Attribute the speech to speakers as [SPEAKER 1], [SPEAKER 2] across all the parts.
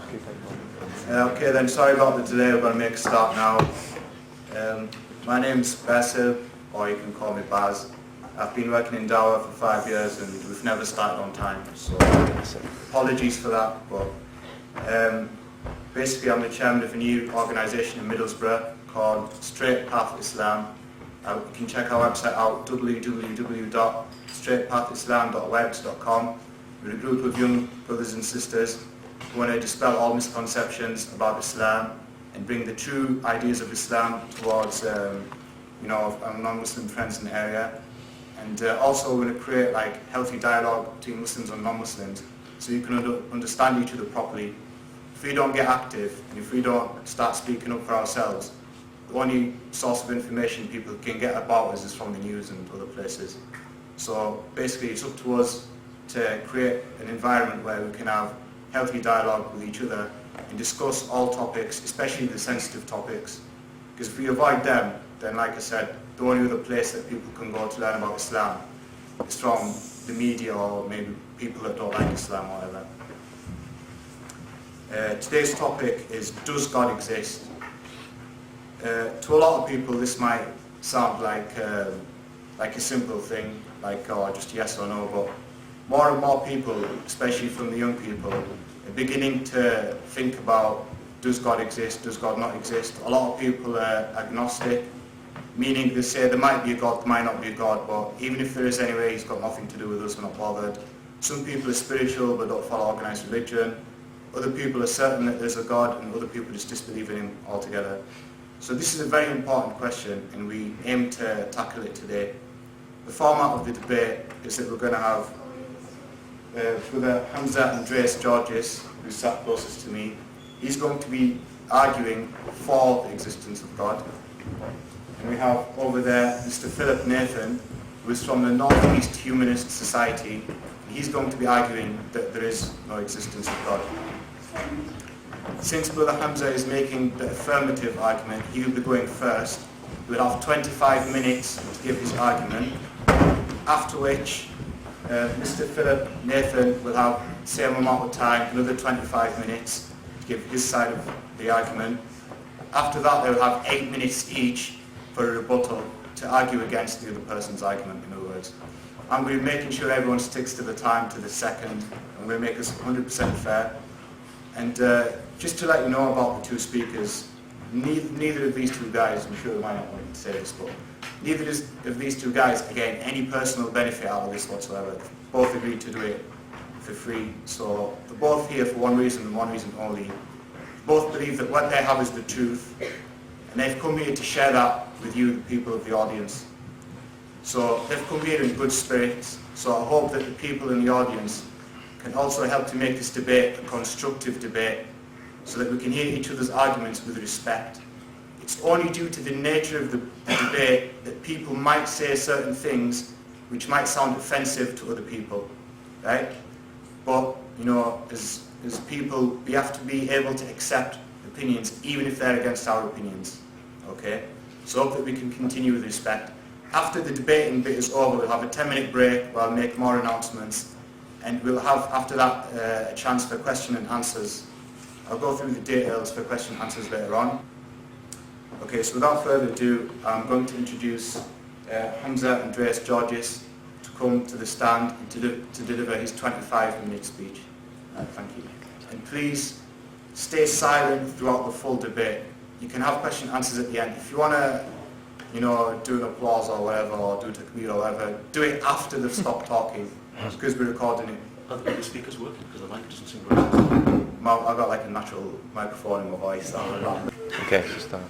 [SPEAKER 1] Okay then, sorry about the delay, we're going to make a start now. My name's Basil, or you can call me Baz. I've been working in Dawah for 5 years and we've never started on time, so apologies for that. But basically I'm the chairman of a new organisation in Middlesbrough called Straight Path Islam. You can check our website out, www.straightpathislam.webs.com. We're a group of young brothers and sisters who want to dispel all misconceptions about Islam and bring the true ideas of Islam towards our non-Muslim friends in the area. And also we're going to create healthy dialogue between Muslims and non-Muslims so you can understand each other properly. If we don't get active and if we don't start speaking up for ourselves, the only source of information people can get about us is from the news and other places. So basically it's up to us to create an environment where we can have healthy dialogue with each other and discuss all topics, especially the sensitive topics. Because if we avoid them, then like I said, the only other place that people can go to learn about Islam is from the media or maybe people that don't like Islam or whatever. Today's topic is, does God exist? To a lot of people this might sound like a simple thing, just yes or no, but more and more people, especially from the young people, are beginning to think about, does God exist, does God not exist? A lot of people are agnostic, meaning they say there might be a God, there might not be a God, but even if there is anyway, he's got nothing to do with us, we're not bothered. Some people are spiritual but don't follow organised religion. Other people are certain that there's a God, and other people just disbelieve in him altogether. So this is a very important question, and we aim to tackle it today. The format of the debate is that we're going to have Brother Hamza Andreas Georges, who sat closest to me. He's going to be arguing for the existence of God. And we have over there Mr. Philip Nathan, who is from the Northeast Humanist Society. And he's going to be arguing that there is no existence of God. Since Brother Hamza is making the affirmative argument, he will be going first. We'll have 25 minutes to give his argument, after which Mr. Philip Nathan will have the same amount of time, another 25 minutes, to give his side of the argument. After that, they will have 8 minutes each for a rebuttal to argue against the other person's argument, in other words. I'm going to be making sure everyone sticks to the time, to the second. I'm going to make this 100% fair. And just to let you know about the two speakers, neither of these two guys, I'm sure they might not want to say this, but neither of these two guys are getting any personal benefit out of this whatsoever. Both agreed to do it for free, so they're both here for one reason and one reason only. Both believe that what they have is the truth, and they've come here to share that with you, the people of the audience. So they've come here in good spirits, so I hope that the people in the audience can also help to make this debate a constructive debate, so that we can hear each other's arguments with respect. It's only due to the nature of the debate that people might say certain things which might sound offensive to other people, right? But, as people, we have to be able to accept opinions even if they're against our opinions, okay? So I hope that we can continue with respect. After the debating bit is over, we'll have a 10-minute break where I'll make more announcements, and we'll have, after that, a chance for question and answers. I'll go through the details for question and answers later on. Okay, so without further ado, I'm going to introduce Hamza Andreas Georges to come to the stand and to deliver his 25-minute speech. Thank you. And please stay silent throughout the full debate. You can have question and answers at the end. If you want to, do an applause or whatever, or do a takbir or whatever, do it after they've stopped talking, because we're recording it.
[SPEAKER 2] Are the speakers working? Because the mic doesn't seem working.
[SPEAKER 1] I've got a natural microphone in my voice.
[SPEAKER 3] Okay, so start.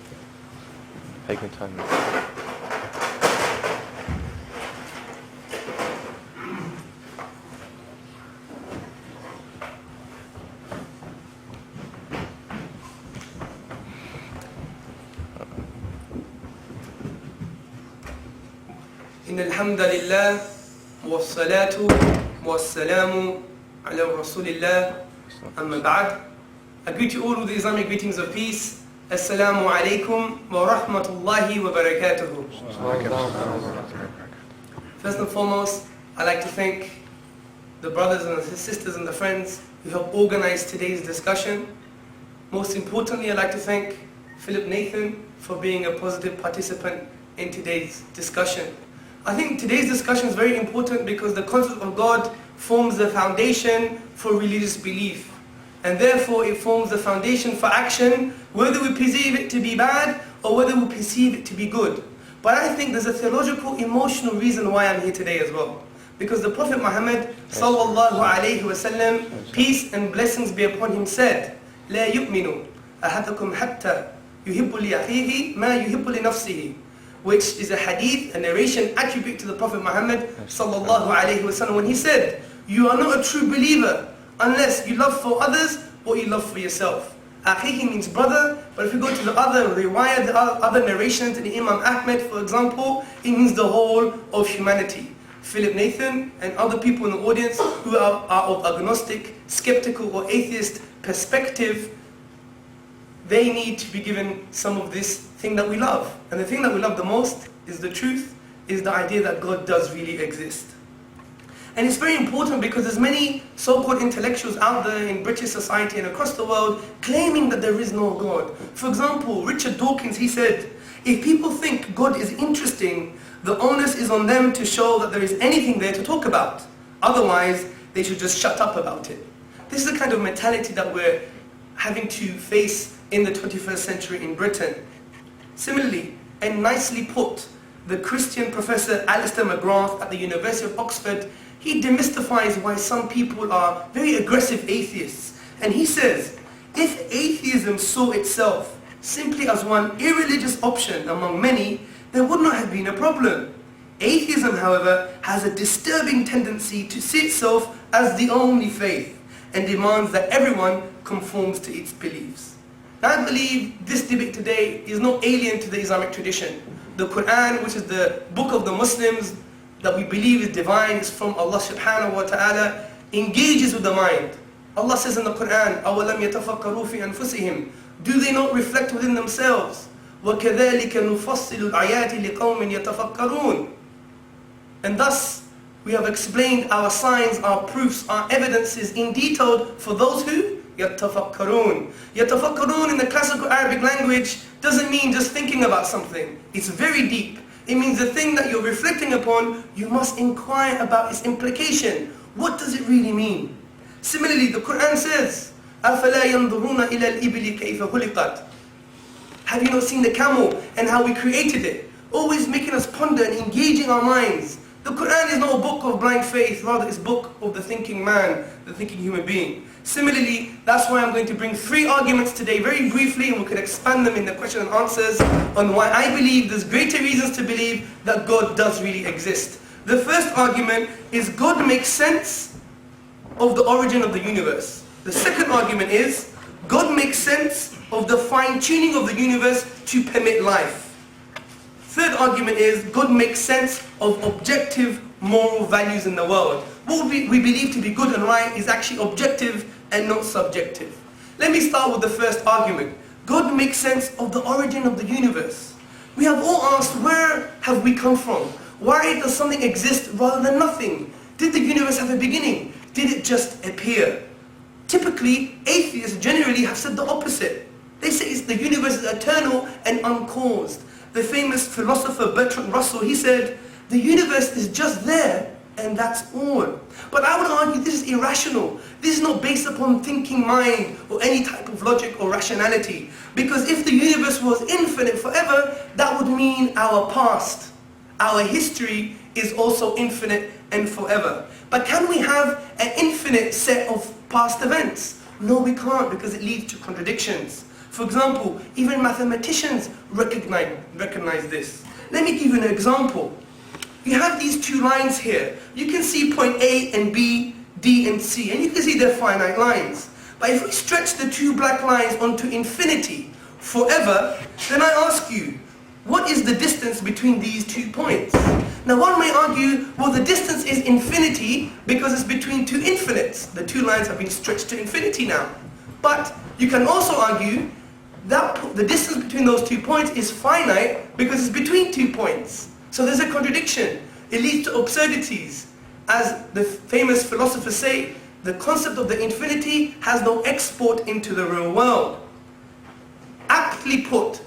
[SPEAKER 3] Take your time.
[SPEAKER 4] إن الحمد لله والصلاة والسلام على رسول الله أما بعد. I greet you all with the Islamic greetings of peace. Assalamu alaikum wa rahmatullahi wa barakatuhu. First and foremost, I'd like to thank the brothers and the sisters and the friends who helped organize today's discussion. Most importantly, I'd like to thank Philip Nathan for being a positive participant in today's discussion. I think today's discussion is very important because the concept of God forms the foundation for religious belief. And therefore it forms the foundation for action, whether we perceive it to be bad or whether we perceive it to be good. But I think there's a theological, emotional reason why I'm here today as well. Because the Prophet Muhammad sallallahu alayhi wasallam, peace and blessings be upon him, said, لا يؤمن أحدكم حتى يحب لأخيه ما يحب لنفسه, which is a hadith, a narration attribute to the Prophet Muhammad sallallahu alayhi wasallam, when he said, you are not a true believer unless you love for others what you love for yourself. Akhihi means brother, but if you go to the other riwayah, the other narrations in the Imam Ahmed, for example, it means the whole of humanity. Philip Nathan and other people in the audience who are of agnostic, skeptical or atheist perspective, they need to be given some of this thing that we love. And the thing that we love the most is the truth, is the idea that God does really exist. And it's very important because there's many so-called intellectuals out there in British society and across the world claiming that there is no God. For example, Richard Dawkins, he said, if people think God is interesting, the onus is on them to show that there is anything there to talk about. Otherwise, they should just shut up about it. This is the kind of mentality that we're having to face in the 21st century in Britain. Similarly, and nicely put, the Christian professor Alistair McGrath at the University of Oxford, he demystifies why some people are very aggressive atheists. And he says, if atheism saw itself simply as one irreligious option among many, there would not have been a problem. Atheism, however, has a disturbing tendency to see itself as the only faith and demands that everyone conforms to its beliefs. Now I believe this debate today is not alien to the Islamic tradition. The Qur'an, which is the book of the Muslims that we believe is divine, is from Allah subhanahu wa ta'ala, engages with the mind. Allah says in the Qur'an, أَوَلَمْ يَتَفَكَّرُوا فِي أَنفُسِهِمْ, do they not reflect within themselves? وَكَذَلِكَ نُفَصِّلُ الْآيَاتِ لِقَوْمٍ يَتَفَكَّرُونَ. And thus, we have explained our signs, our proofs, our evidences in detail for those who يَتَفَكَّرُونَ. يَتَفَكَّرُونَ in the classical Arabic language doesn't mean just thinking about something. It's very deep. It means the thing that you're reflecting upon, you must inquire about its implication. What does it really mean? Similarly, the Qur'an says, أَفَلَا يَنْظُرُونَ إِلَى الْإِبِلِ كَيْفَ خُلِقَتْ. Have you not seen the camel and how we created it? Always making us ponder and engaging our minds. The Qur'an is not a book of blind faith, rather it's a book of the thinking man, the thinking human being. Similarly, that's why I'm going to bring 3 arguments today very briefly, and we can expand them in the question and answers on why I believe there's greater reasons to believe that God does really exist. The first argument is God makes sense of the origin of the universe. The second argument is God makes sense of the fine-tuning of the universe to permit life. Third argument is God makes sense of objective moral values in the world. What we believe to be good and right is actually objective and not subjective. Let me start with the first argument. God makes sense of the origin of the universe. We have all asked, where have we come from? Why does something exist rather than nothing? Did the universe have a beginning? Did it just appear? Typically, atheists generally have said the opposite. They say the universe is eternal and uncaused. The famous philosopher Bertrand Russell, he said, the universe is just there and that's all. But I would argue this is irrational. This is not based upon thinking mind or any type of logic or rationality. Because if the universe was infinite forever, that would mean our past, our history is also infinite and forever. But can we have an infinite set of past events? No, we can't, because it leads to contradictions. For example, even mathematicians recognize this. Let me give you an example. You have these 2 lines here. You can see point A and B, D and C, and you can see they're finite lines. But if we stretch the 2 black lines onto infinity forever, then I ask you, what is the distance between these 2 points? Now one may argue, well, the distance is infinity because it's between 2 infinites. The 2 lines have been stretched to infinity now. But you can also argue that the distance between those 2 points is finite because it's between 2 points. So there's a contradiction. It leads to absurdities. As the famous philosophers say, the concept of the infinity has no export into the real world. aptly put,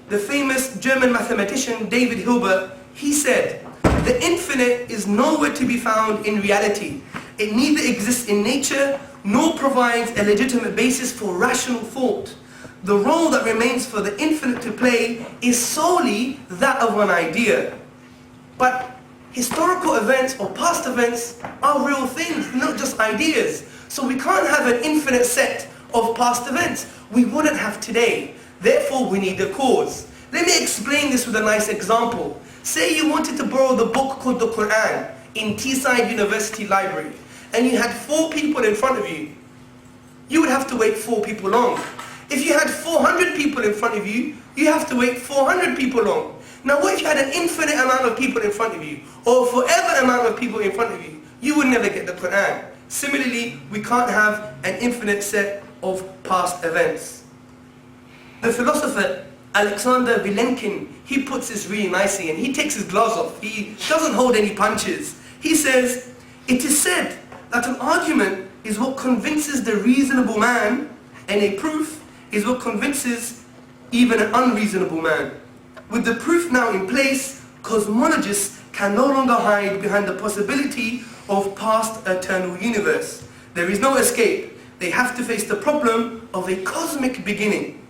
[SPEAKER 4] the famous German mathematician David Hilbert, he said, "The infinite is nowhere to be found in reality. It neither exists in nature nor provides a legitimate basis for rational thought. The role that remains for the infinite to play is solely that of an idea." But historical events or past events are real things, not just ideas. So we can't have an infinite set of past events. We wouldn't have today. Therefore, we need a cause. Let me explain this with a nice example. Say you wanted to borrow the book called the Qur'an in Teesside University Library, and you had 4 people in front of you. You would have to wait 4 people long. If you had 400 people in front of you, you have to wait 400 people long. Now what if you had an infinite amount of people in front of you, or forever amount of people in front of you? You would never get the Qur'an. Similarly, we can't have an infinite set of past events. The philosopher Alexander Vilenkin, he puts this really nicely, and he takes his gloves off. He doesn't hold any punches. He says, "It is said that an argument is what convinces the reasonable man, and a proof is what convinces even an unreasonable man. With the proof now in place, cosmologists can no longer hide behind the possibility of past eternal universe. There is no escape. They have to face the problem of a cosmic beginning."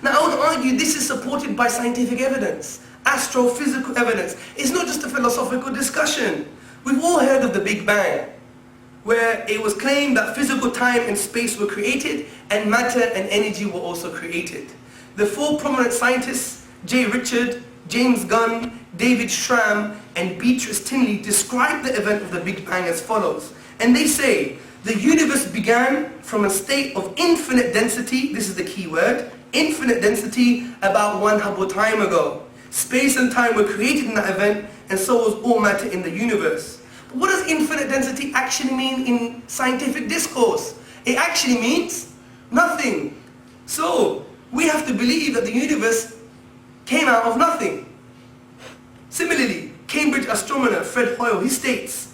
[SPEAKER 4] Now I would argue this is supported by scientific evidence, astrophysical evidence. It's not just a philosophical discussion. We've all heard of the Big Bang, where it was claimed that physical time and space were created and matter and energy were also created. The 4 prominent scientists, J. Richard, James Gunn, David Schramm, and Beatrice Tinley, describe the event of the Big Bang as follows. And they say, "The universe began from a state of infinite density," this is the key word, infinite density, about 1 Hubble time ago. Space and time were created in that event, and so was all matter in the universe. But what does infinite density actually mean in scientific discourse? It actually means nothing. So we have to believe that the universe came out of nothing. Similarly, Cambridge astronomer Fred Hoyle, he states,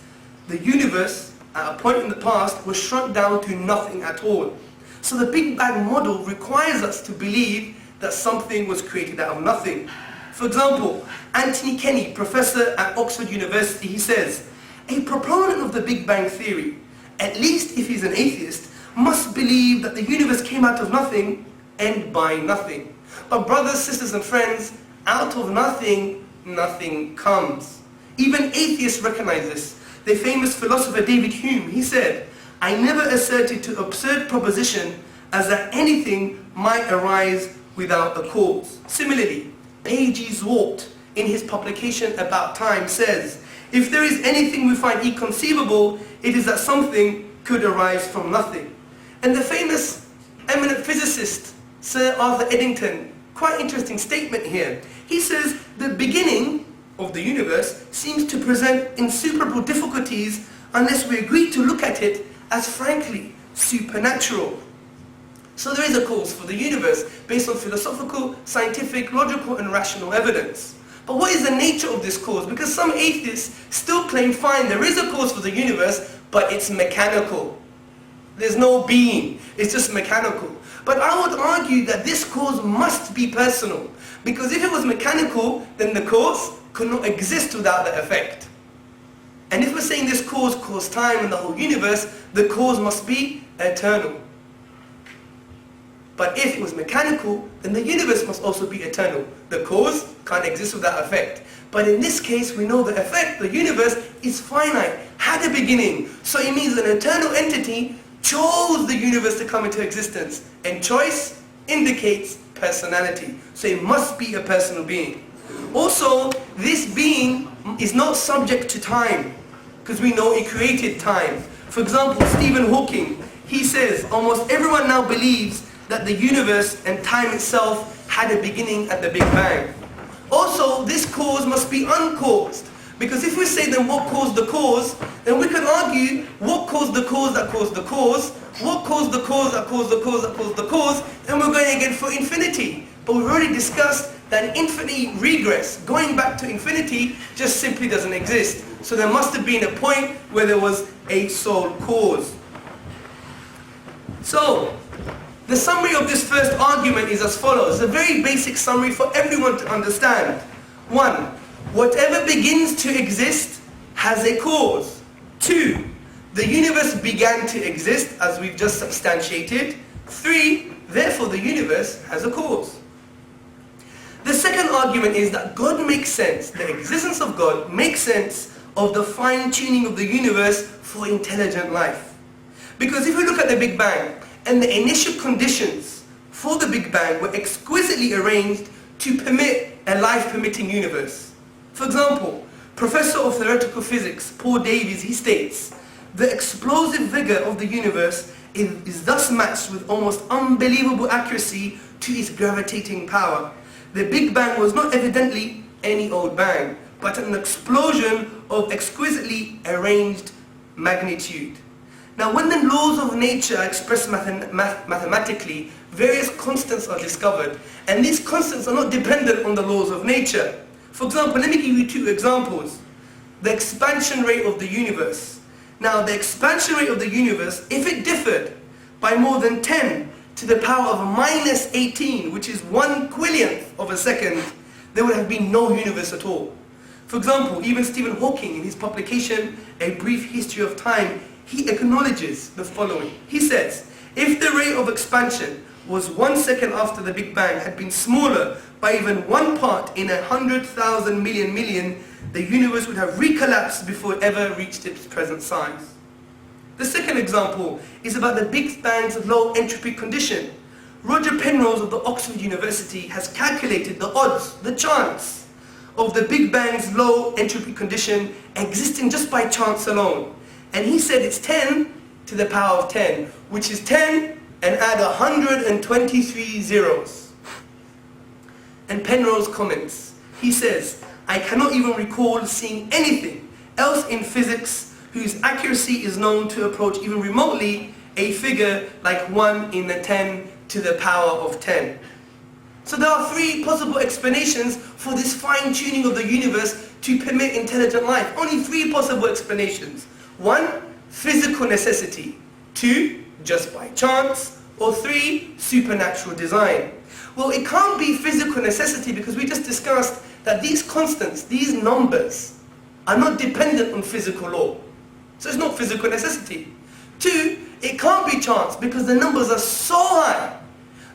[SPEAKER 4] "The universe at a point in the past was shrunk down to nothing at all." So the Big Bang model requires us to believe that something was created out of nothing. For example, Anthony Kenny, professor at Oxford University, he says, "A proponent of the Big Bang theory, at least if he's an atheist, must believe that the universe came out of nothing and by nothing. But brothers, sisters and friends, out of nothing, nothing comes." Even atheists recognize this. The famous philosopher David Hume, he said, "I never asserted to absurd proposition as that anything might arise without a cause." Similarly, P.G. Zwart, in his publication About Time, says, "If there is anything we find inconceivable, it is that something could arise from nothing." And the famous eminent physicist, Sir Arthur Eddington, quite interesting statement here. He says, "The beginning of the universe seems to present insuperable difficulties unless we agree to look at it as frankly supernatural." So there is a cause for the universe based on philosophical, scientific, logical and rational evidence. But what is the nature of this cause? Because some atheists still claim, fine, there is a cause for the universe, but it's mechanical. There's no being, it's just mechanical. But I would argue that this cause must be personal. Because if it was mechanical, then the cause could not exist without the effect. And if we're saying this cause caused time and the whole universe, the cause must be eternal. But if it was mechanical, then the universe must also be eternal. The cause can't exist without effect. But in this case, we know the effect, the universe, is finite, had a beginning. So it means an eternal entity chose the universe to come into existence. And choice indicates personality. So it must be a personal being. Also, this being is not subject to time, because we know it created time. For example, Stephen Hawking, he says, almost everyone now believes that the universe and time itself had a beginning at the Big Bang. Also, this cause must be uncaused, because if we say then what caused the cause, then we can argue what caused the cause that caused the cause, what caused the cause that caused the cause that caused the cause, and we're going again for infinity. But we've already discussed that infinity regress, going back to infinity, just simply doesn't exist. So there must have been a point where there was a sole cause. So, The summary of this first argument is as follows. A very basic summary for everyone to understand. 1. Whatever begins to exist has a cause. 2. The universe began to exist, as we've just substantiated. 3. Therefore the universe has a cause. The second argument is that God makes sense, the existence of God makes sense of the fine-tuning of the universe for intelligent life. Because if we look at the Big Bang, and the initial conditions for the Big Bang were exquisitely arranged to permit a life-permitting universe. For example, Professor of Theoretical Physics Paul Davies, he states, the explosive vigor of the universe is thus matched with almost unbelievable accuracy to its gravitating power. The Big Bang was not evidently any old bang, but an explosion of exquisitely arranged magnitude. Now, when the laws of nature are expressed mathematically, various constants are discovered, and these constants are not dependent on the laws of nature. For example, let me give you 2 examples. The expansion rate of the universe. Now, the expansion rate of the universe, if it differed by more than 10 to the power of minus 18, which is 1/quillionth of a second, there would have been no universe at all. For example, even Stephen Hawking, in his publication, A Brief History of Time, he acknowledges the following. He says, if the rate of expansion was 1 second after the Big Bang had been smaller by even 1 part in 100,000 million, the universe would have recollapsed before it ever reached its present size. The second example is about the Big Bang's low entropy condition. Roger Penrose of the Oxford University has calculated the odds, the chance, of the Big Bang's low entropy condition existing just by chance alone. And he said it's 10 to the power of 10, which is 10 and add 123 zeros. And Penrose comments, he says, I cannot even recall seeing anything else in physics whose accuracy is known to approach even remotely a figure like 1 in the 10 to the power of 10. So there are 3 possible explanations for this fine-tuning of the universe to permit intelligent life. Only 3 possible explanations. 1, physical necessity. 2, just by chance. Or 3, supernatural design. Well, it can't be physical necessity because we just discussed that these constants, these numbers, are not dependent on physical law. So it's not physical necessity. 2, it can't be chance because the numbers are so high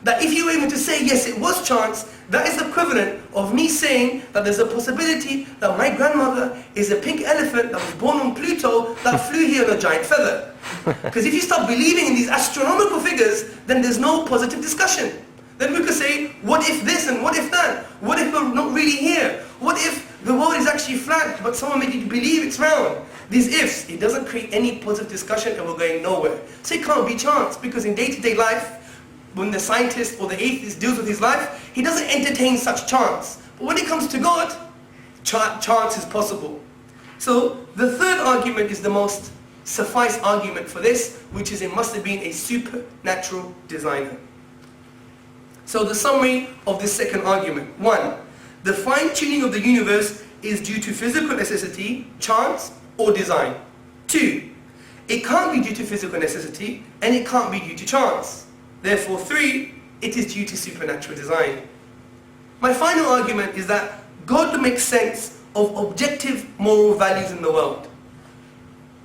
[SPEAKER 4] that if you were able to say, yes, it was chance, that is equivalent of me saying that there's a possibility that my grandmother is a pink elephant that was born on Pluto that flew here on a giant feather. Because if you start believing in these astronomical figures, then there's no positive discussion. Then we could say, what if this and what if that? What if we're not really here? What if the world is actually flat, but someone made you believe it's round? These ifs, it doesn't create any positive discussion and we're going nowhere. So it can't be chance, because in day-to-day life, when the scientist or the atheist deals with his life, he doesn't entertain such chance. But when it comes to God, chance is possible. So the third argument is the most suffice argument for this, which is it must have been a supernatural designer. So the summary of this second argument. 1, the fine-tuning of the universe is due to physical necessity, chance, or design. 2, it can't be due to physical necessity, and it can't be due to chance. Therefore, 3, it is due to supernatural design. My final argument is that God makes sense of objective moral values in the world.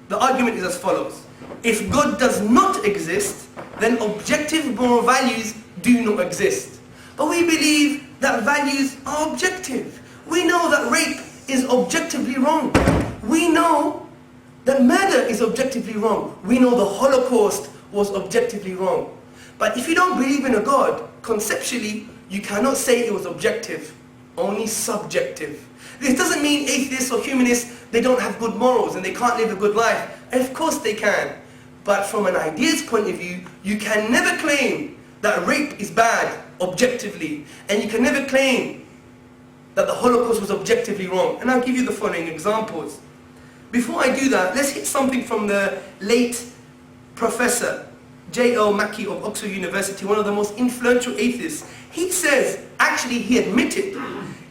[SPEAKER 4] The argument is as follows. If God does not exist, then objective moral values do not exist. But we believe that values are objective. We know that rape is objectively wrong. We know that murder is objectively wrong. We know the Holocaust was objectively wrong. But if you don't believe in a God, conceptually, you cannot say it was objective, only subjective. This doesn't mean atheists or humanists, they don't have good morals and they can't live a good life. And of course they can. But from an ideas point of view, you can never claim that rape is bad objectively. And you can never claim that the Holocaust was objectively wrong. And I'll give you the following examples. Before I do that, let's hit something from the late Professor J.L. Mackie of Oxford University, one of the most influential atheists. He says, actually he admitted,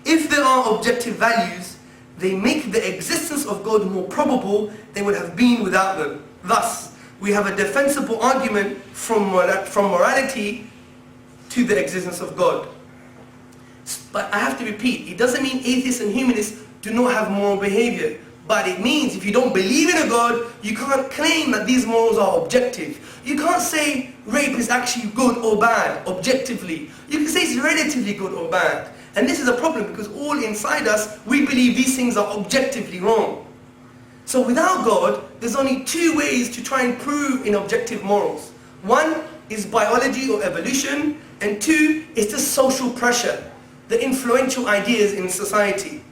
[SPEAKER 4] if there are objective values, they make the existence of God more probable than would have been without them. Thus, we have a defensible argument from morality to the existence of God. But I have to repeat, it doesn't mean atheists and humanists do not have moral behavior. But it means if you don't believe in a God, you can't claim that these morals are objective. You can't say rape is actually good or bad, objectively. You can say it's relatively good or bad. And this is a problem because all inside us, we believe these things are objectively wrong. So without God, there's only two ways to try and prove in objective morals. One is biology or evolution, and two is the social pressure, the influential ideas in society.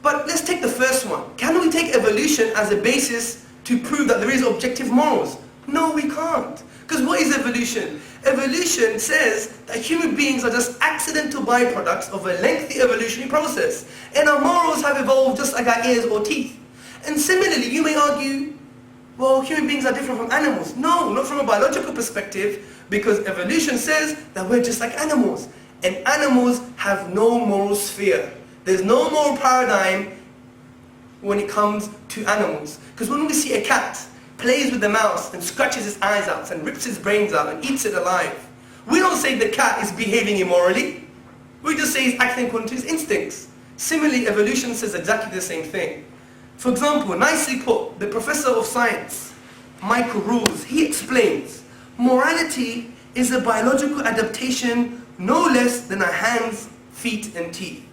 [SPEAKER 4] But let's take the first one. Can we take evolution as a basis to prove that there is objective morals? No, we can't. Because what is evolution? Evolution says that human beings are just accidental byproducts of a lengthy evolutionary process. And our morals have evolved just like our ears or teeth. And similarly, you may argue, well, human beings are different from animals. No, not from a biological perspective, because evolution says that we're just like animals. And animals have no moral sphere. There's no moral paradigm when it comes to animals. Because when we see a cat plays with the mouse and scratches its eyes out and rips its brains out and eats it alive, we don't say the cat is behaving immorally. We just say he's acting according to his instincts. Similarly, evolution says exactly the same thing. For example, nicely put, the professor of science, Michael Rules, he explains, morality is a biological adaptation no less than our hands, feet and teeth.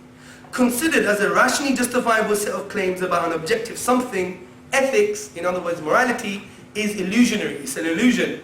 [SPEAKER 4] Considered as a rationally justifiable set of claims about an objective something, ethics, in other words morality, is illusionary. It's an illusion.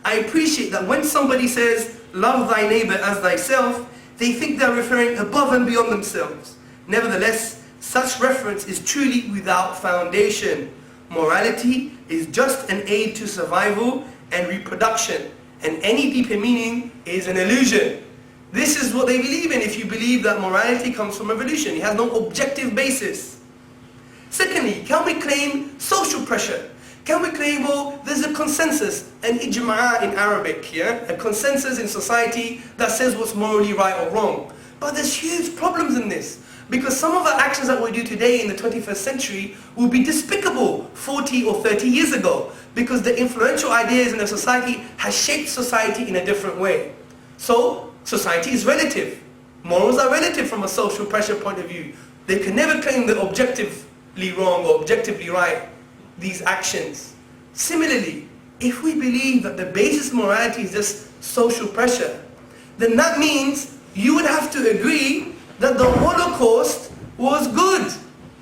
[SPEAKER 4] I appreciate that when somebody says, love thy neighbor as thyself, they think they're referring above and beyond themselves. Nevertheless, such reference is truly without foundation. Morality is just an aid to survival and reproduction, and any deeper meaning is an illusion. This is what they believe in if you believe that morality comes from evolution. It has no objective basis. Secondly, can we claim social pressure? Can we claim, well, there's a consensus, an ijma' in Arabic, yeah? A consensus in society that says what's morally right or wrong. But there's huge problems in this. Because some of the actions that we do today in the 21st century will be despicable 40 or 30 years ago. Because the influential ideas in the society has shaped society in a different way. So, society is relative. Morals are relative from a social pressure point of view. They can never claim they're objectively wrong or objectively right, these actions. Similarly, if we believe that the basis of morality is just social pressure, then that means you would have to agree that the Holocaust was good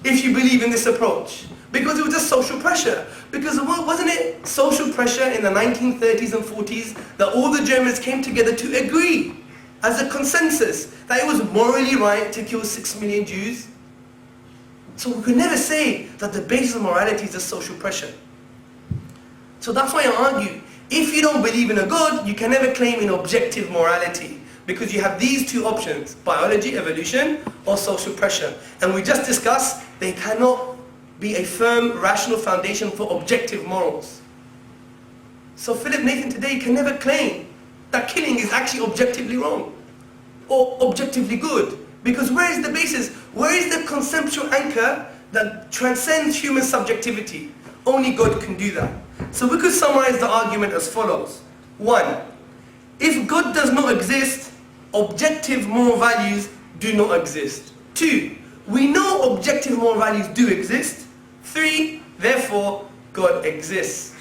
[SPEAKER 4] if you believe in this approach. Because it was just social pressure. Because wasn't it social pressure in the 1930s and 40s that all the Germans came together to agree as a consensus that it was morally right to kill 6 million Jews? So we could never say that the basis of morality is just social pressure. So that's why I argue, if you don't believe in a God, you can never claim in objective morality. Because you have these two options, biology, evolution, or social pressure. And we just discussed, they cannot be a firm, rational foundation for objective morals. So Philip Nathan today can never claim that killing is actually objectively wrong or objectively good. Because where is the basis? Where is the conceptual anchor that transcends human subjectivity? Only God can do that. So we could summarize the argument as follows. 1. If God does not exist, objective moral values do not exist. 2. We know objective moral values do exist. 3. Therefore, God exists.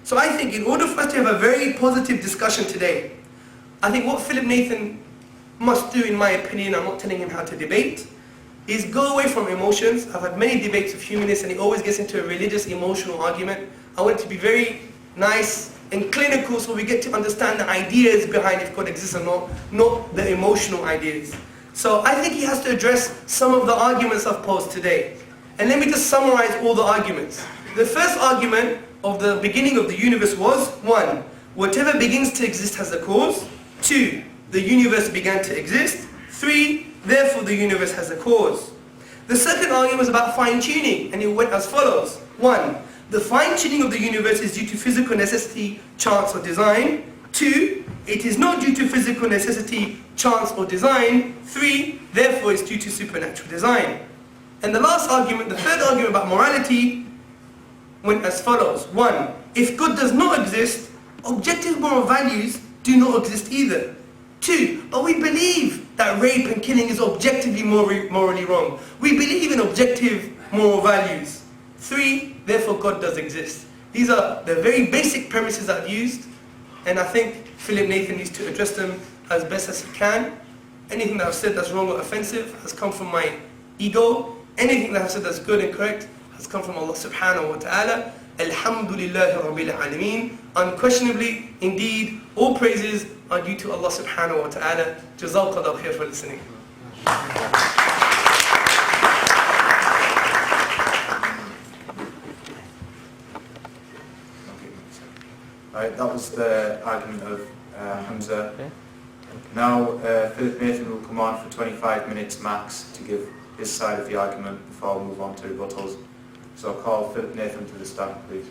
[SPEAKER 4] So I think in order for us to have a very positive discussion today, I think what Philip Nathan must do, in my opinion, I'm not telling him how to debate, is go away from emotions. I've had many debates with humanists and he always gets into a religious, emotional argument. I want it to be very nice and clinical so we get to understand the ideas behind if God exists or not the emotional ideas. So I think he has to address some of the arguments I've posed today. And let me just summarize all the arguments. The first argument of the beginning of the universe was 1. Whatever begins to exist has a cause. 2. The universe began to exist. 3. Therefore the universe has a cause. The second argument was about fine-tuning, and it went as follows. 1. The fine-tuning of the universe is due to physical necessity, chance or design. 2. It is not due to physical necessity, chance or design. 3. Therefore it's due to supernatural design. And the last argument, the third argument about morality, went as follows. 1. If God does not exist, objective moral values do not exist either. 2, but we believe that rape and killing is objectively morally wrong. We believe in objective moral values. 3, therefore God does exist. These are the very basic premises I've used, and I think Philip Nathan needs to address them as best as he can. Anything that I've said that's wrong or offensive has come from my ego. Anything that I've said that's good and correct has come from Allah subhanahu wa ta'ala. Alhamdulillahi Rabbil Alameen. Unquestionably, indeed, all praises are due to Allah subhanahu wa ta'ala. Jazakallah khair for listening.
[SPEAKER 1] Right, that was the argument of Hamza. Now Philip Nathan will come on for 25 minutes max to give his side of the argument before we move on to rebuttals. So I'll call Philip Nathan to the stand, please.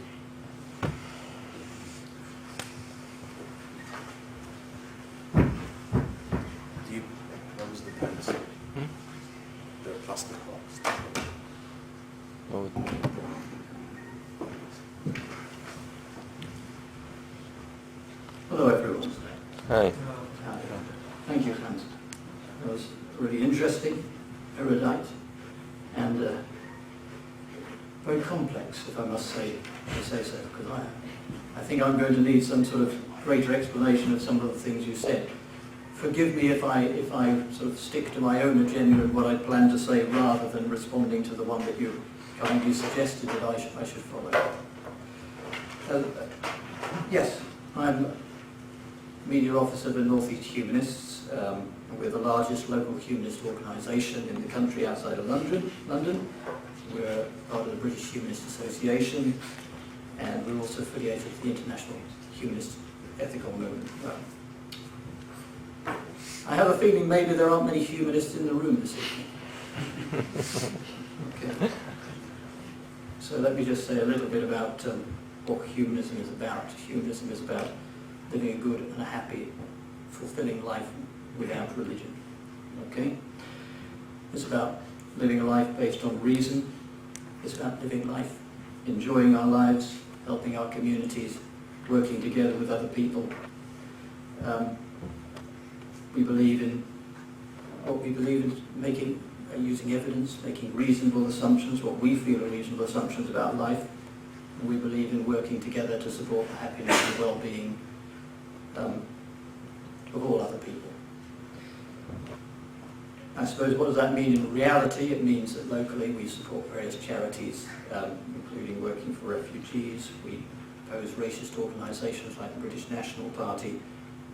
[SPEAKER 2] What was the pens? The plastic box.
[SPEAKER 3] Oh,
[SPEAKER 5] Hello everyone.
[SPEAKER 3] hi.
[SPEAKER 5] Thank you, Hans. That was really interesting, erudite, and very complex, if I must say so, because I think I'm going to need some sort of greater explanation of some of the things you said. Forgive me if I sort of stick to my own agenda and what I plan to say rather than responding to the one that you kindly suggested that I should follow. Yes, I'm media officer for North East Humanists. We're the largest local humanist organisation in the country outside of London. We're part of the British Humanist Association, and we're also affiliated with the International Humanist Ethical Movement. I have a feeling maybe there aren't many humanists in the room this evening. Okay. So let me just say a little bit about what humanism is about. Humanism is about living a good and a happy, fulfilling life without religion. Okay? It's about living a life based on reason. It's about living life, enjoying our lives, helping our communities, working together with other people. We believe in using evidence, making reasonable assumptions, what we feel are reasonable assumptions about life. And we believe in working together to support the happiness and well-being of all other people. I suppose, what does that mean in reality? It means that locally we support various charities, including working for refugees. We oppose racist organisations like the British National Party.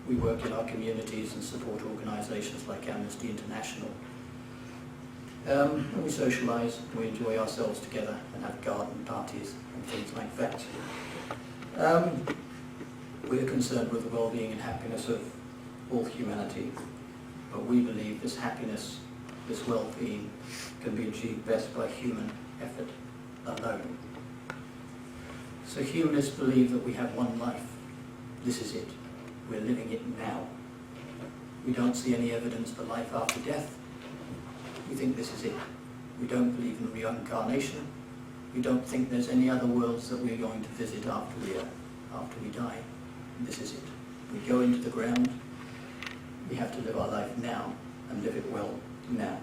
[SPEAKER 5] We work in our communities and support organisations like Amnesty International. And we socialise, we enjoy ourselves together and have garden parties and things like that. We're concerned with the well-being and happiness of all humanity, but we believe this happiness, this well-being, can be achieved best by human effort alone. So humanists believe that we have one life. This is it. We're living it now. We don't see any evidence for life after death. We think this is it. We don't believe in reincarnation. We don't think there's any other worlds that we're going to visit after we die. This is it. We go into the ground. We have to live our life now and live it well now.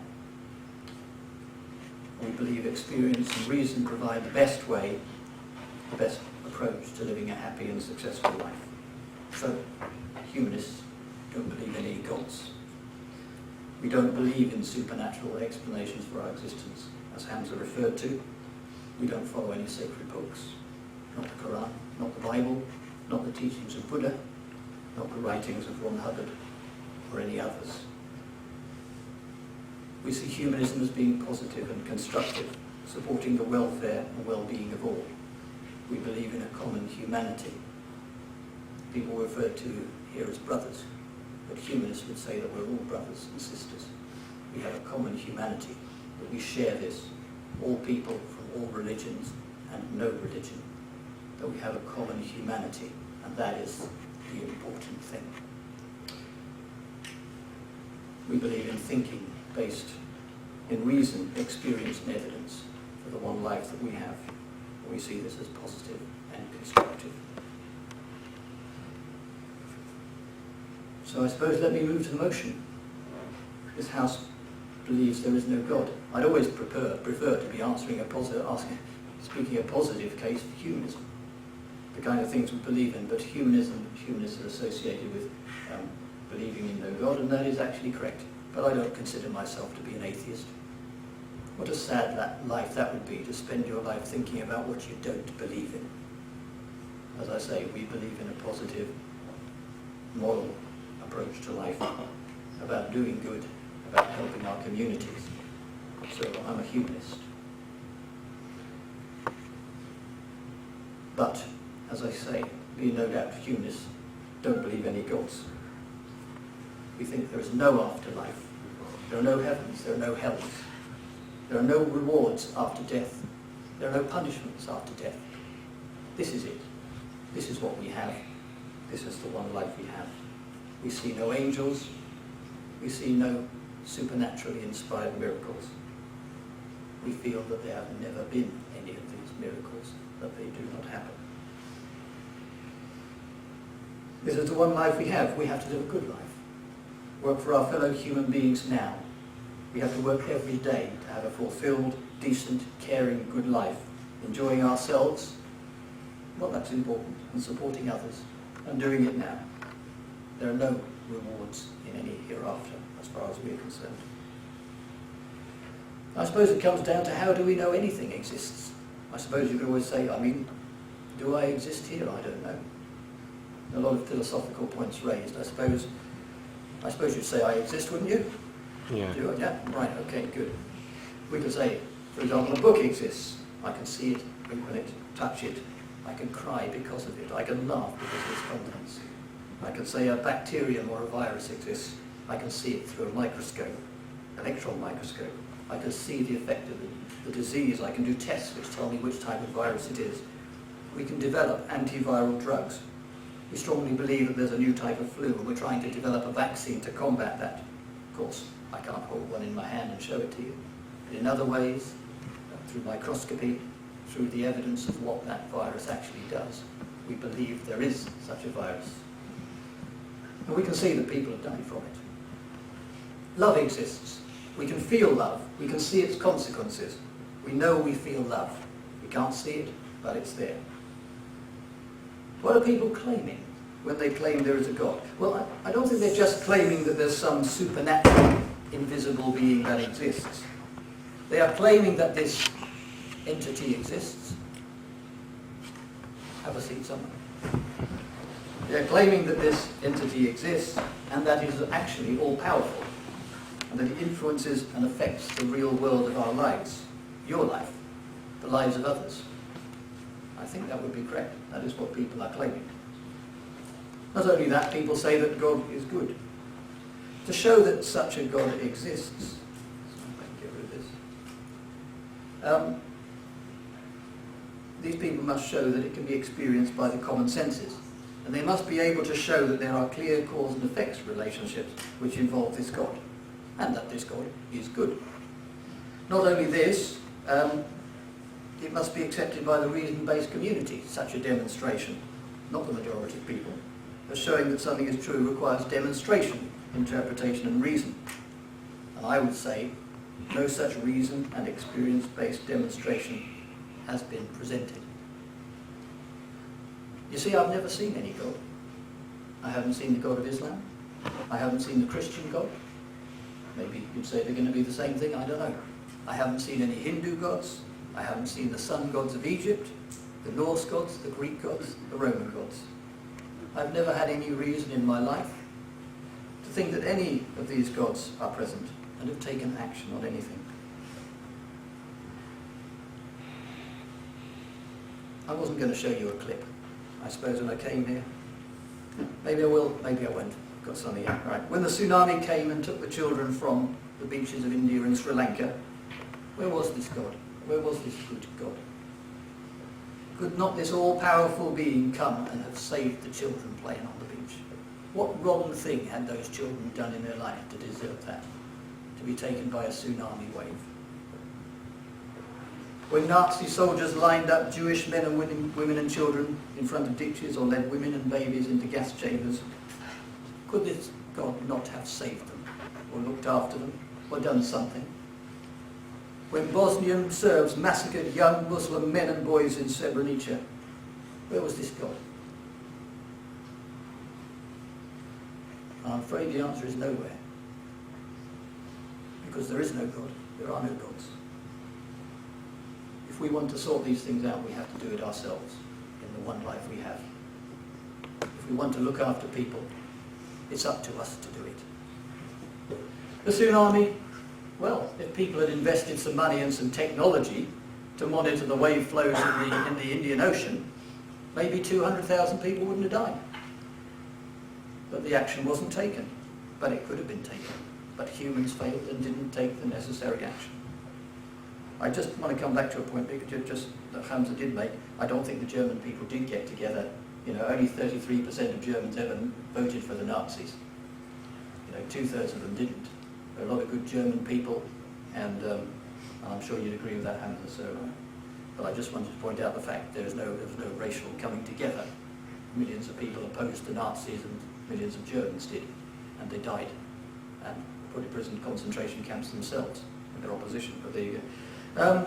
[SPEAKER 5] We believe experience and reason provide the best way, the best approach to living a happy and successful life. So, humanists don't believe in any gods. We don't believe in supernatural explanations for our existence, as Hamza referred to. We don't follow any sacred books, not the Qur'an, not the Bible, not the teachings of Buddha, not the writings of Ron Hubbard, or any others. We see humanism as being positive and constructive, supporting the welfare and well-being of all. We believe in a common humanity. People refer to here as brothers, but humanists would say that we're all brothers and sisters. We have a common humanity, that we share this, all people from all religions and no religion, that we have a common humanity, and that is the important thing. We believe in thinking based in reason, experience and evidence for the one life that we have. We see this as positive and constructive. So I suppose let me move to the motion. This House believes there is no God. I'd always prefer to be speaking a positive case for humanism, the kind of things we believe in, but humanists are associated with believing in no God, and that is actually correct. But I don't consider myself to be an atheist. What a sad life that would be, to spend your life thinking about what you don't believe in. As I say, we believe in a positive, moral approach to life, about doing good, about helping our communities. So I'm a humanist. But, as I say, be no doubt humanists don't believe any gods. We think there is no afterlife. There are no heavens, there are no hells. There are no rewards after death. There are no punishments after death. This is it. This is what we have. This is the one life we have. We see no angels. We see no supernaturally inspired miracles. We feel that there have never been any of these miracles, that they do not happen. This is the one life we have. We have to live a good life. Work for our fellow human beings now. We have to work every day to have a fulfilled, decent, caring, good life, enjoying ourselves, well, that's important, and supporting others, and doing it now. There are no rewards in any hereafter, as far as we are concerned. I suppose it comes down to, how do we know anything exists? I suppose you could always say, do I exist here? I don't know. A lot of philosophical points raised. I suppose you'd say I exist, wouldn't you?
[SPEAKER 3] Yeah.
[SPEAKER 5] Do I? Yeah, right, okay, good. We could say, for example, a book exists. I can see it, open it, touch it. I can cry because of it. I can laugh because of its contents. I can say a bacterium or a virus exists. I can see it through a microscope, electron microscope. I can see the effect of the disease. I can do tests which tell me which type of virus it is. We can develop antiviral drugs. We strongly believe that there's a new type of flu, and we're trying to develop a vaccine to combat that. Of course, I can't hold one in my hand and show it to you. But in other ways, through microscopy, through the evidence of what that virus actually does, we believe there is such a virus. And we can see that people have died from it. Love exists. We can feel love. We can see its consequences. We know we feel love. We can't see it, but it's there. What are people claiming when they claim there is a God? Well, I don't think they're just claiming that there's some supernatural, invisible being that exists. They are claiming that this entity exists. Have a seat somewhere. They're claiming that this entity exists and that it is actually all-powerful, and that it influences and affects the real world of our lives, your life, the lives of others. I think that would be correct. That is what people are claiming. Not only that, people say that God is good. To show that such a God exists, get rid of this. These people must show that it can be experienced by the common senses, and they must be able to show that there are clear cause and effects relationships which involve this God, and that this God is good. Not only this, it must be accepted by the reason-based community, such a demonstration, not the majority of people, as showing that something is true requires demonstration, interpretation and reason. And I would say no such reason and experience-based demonstration has been presented. You see, I've never seen any God. I haven't seen the God of Islam. I haven't seen the Christian God. Maybe you'd say they're going to be the same thing, I don't know. I haven't seen any Hindu gods. I haven't seen the sun gods of Egypt, the Norse gods, the Greek gods, the Roman gods. I've never had any reason in my life to think that any of these gods are present and have taken action on anything. I wasn't going to show you a clip, I suppose, when I came here. Maybe I will, maybe I won't. I've got something here. Right. When the tsunami came and took the children from the beaches of India and Sri Lanka, where was this God? Where was this good God? Could not this all-powerful being come and have saved the children playing on the beach? What wrong thing had those children done in their life to deserve that? To be taken by a tsunami wave? When Nazi soldiers lined up Jewish men and women and children in front of ditches, or led women and babies into gas chambers, could this God not have saved them, or looked after them, or done something? When Bosnian Serbs massacred young Muslim men and boys in Srebrenica, where was this God? I'm afraid the answer is nowhere. Because there is no God, there are no gods. If we want to sort these things out, we have to do it ourselves, in the one life we have. If we want to look after people, it's up to us to do it. The tsunami, well, if people had invested some money and some technology to monitor the wave flows in the Indian Ocean, maybe 200,000 people wouldn't have died. But the action wasn't taken. But it could have been taken. But humans failed and didn't take the necessary action. I just want to come back to a point that Hamza did make. I don't think the German people did get together. You know, only 33% of Germans ever voted for the Nazis. You know, 2/3 of them didn't. There are a lot of good German people, and I'm sure you'd agree with that, Hamza. So, but I just wanted to point out the fact there was no racial coming together. Millions of people opposed the Nazis, and millions of Germans did, and they died and put in prison concentration camps themselves in their opposition. But there you go.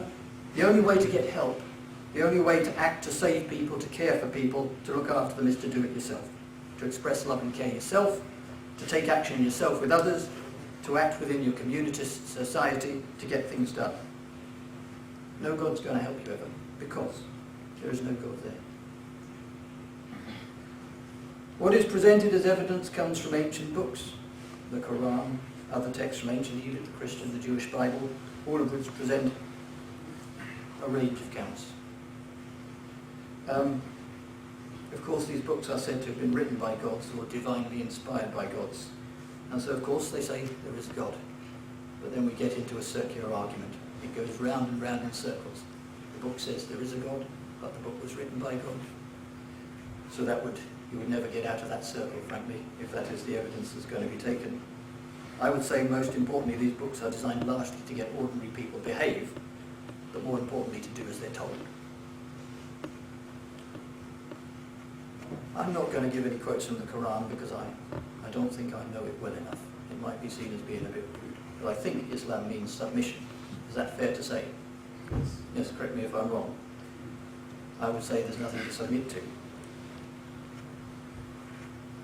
[SPEAKER 5] The only way to get help, the only way to act to save people, to care for people, to look after them, is to do it yourself. To express love and care yourself, to take action yourself with others, to act within your community, society, to get things done. No God's going to help you ever, because there is no God there. What is presented as evidence comes from ancient books, the Qur'an, other texts from ancient Egypt, the Christian, the Jewish Bible, all of which present a range of counts. Of course, these books are said to have been written by gods or divinely inspired by gods. And so, of course, they say there is a God. But then we get into a circular argument. It goes round and round in circles. The book says there is a God, but the book was written by God. So you would never get out of that circle, frankly, if that is the evidence that's going to be taken. I would say, most importantly, these books are designed largely to get ordinary people to behave, but more importantly to do as they're told. I'm not going to give any quotes from the Qur'an because I don't think I know it well enough. It might be seen as being a bit rude. But I think Islam means submission. Is that fair to say? Yes, correct me if I'm wrong. I would say there's nothing to submit to.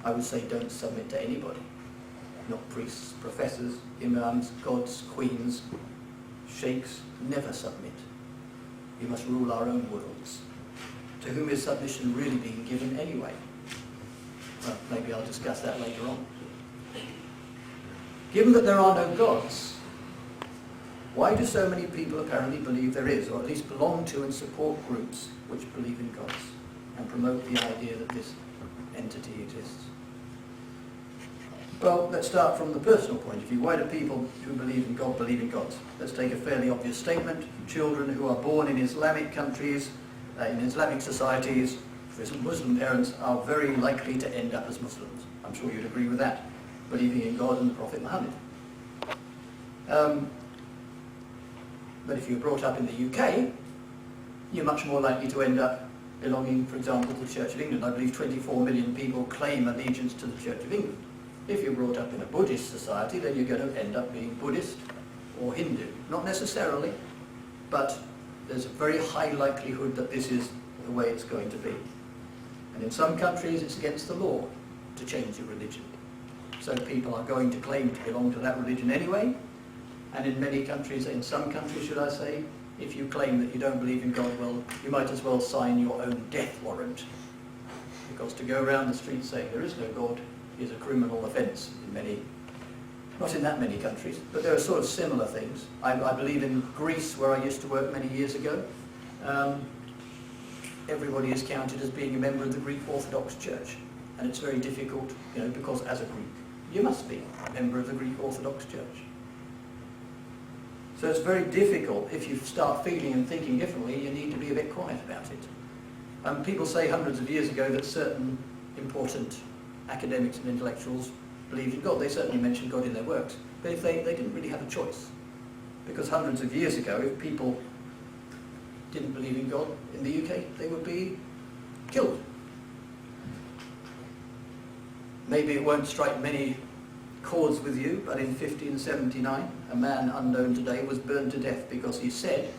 [SPEAKER 5] I would say don't submit to anybody. Not priests, professors, imams, gods, queens, sheikhs. Never submit. We must rule our own worlds. To whom is submission really being given anyway? Well, maybe I'll discuss that later on. Given that there are no gods, why do so many people apparently believe there is, or at least belong to and support groups which believe in gods and promote the idea that this entity exists? Well, let's start from the personal point of view. Why do people who believe in God believe in gods? Let's take a fairly obvious statement. Children who are born in Islamic countries, in Islamic societies, with Muslim parents, are very likely to end up as Muslims. I'm sure you'd agree with that, believing in God and the Prophet Muhammad. But if you're brought up in the UK, you're much more likely to end up belonging, for example, to the Church of England. I believe 24 million people claim allegiance to the Church of England. If you're brought up in a Buddhist society, then you're going to end up being Buddhist or Hindu. Not necessarily, but there's a very high likelihood that this is the way it's going to be. And in some countries, it's against the law to change your religion. So people are going to claim to belong to that religion anyway. And in many countries, in some countries, should I say, if you claim that you don't believe in God, well, you might as well sign your own death warrant. Because to go around the street saying there is no God is a criminal offence in many, not in that many countries, but there are sort of similar things. I believe in Greece, where I used to work many years ago, everybody is counted as being a member of the Greek Orthodox Church. And it's very difficult, because as a Greek, you must be a member of the Greek Orthodox Church. So it's very difficult. If you start feeling and thinking differently, you need to be a bit quiet about it. People say hundreds of years ago that certain important academics and intellectuals believed in God. They certainly mentioned God in their works. But if they didn't really have a choice. Because hundreds of years ago, if people didn't believe in God in the UK, they would be killed. Maybe it won't strike many accords with you, but in 1579, a man unknown today was burned to death because he said,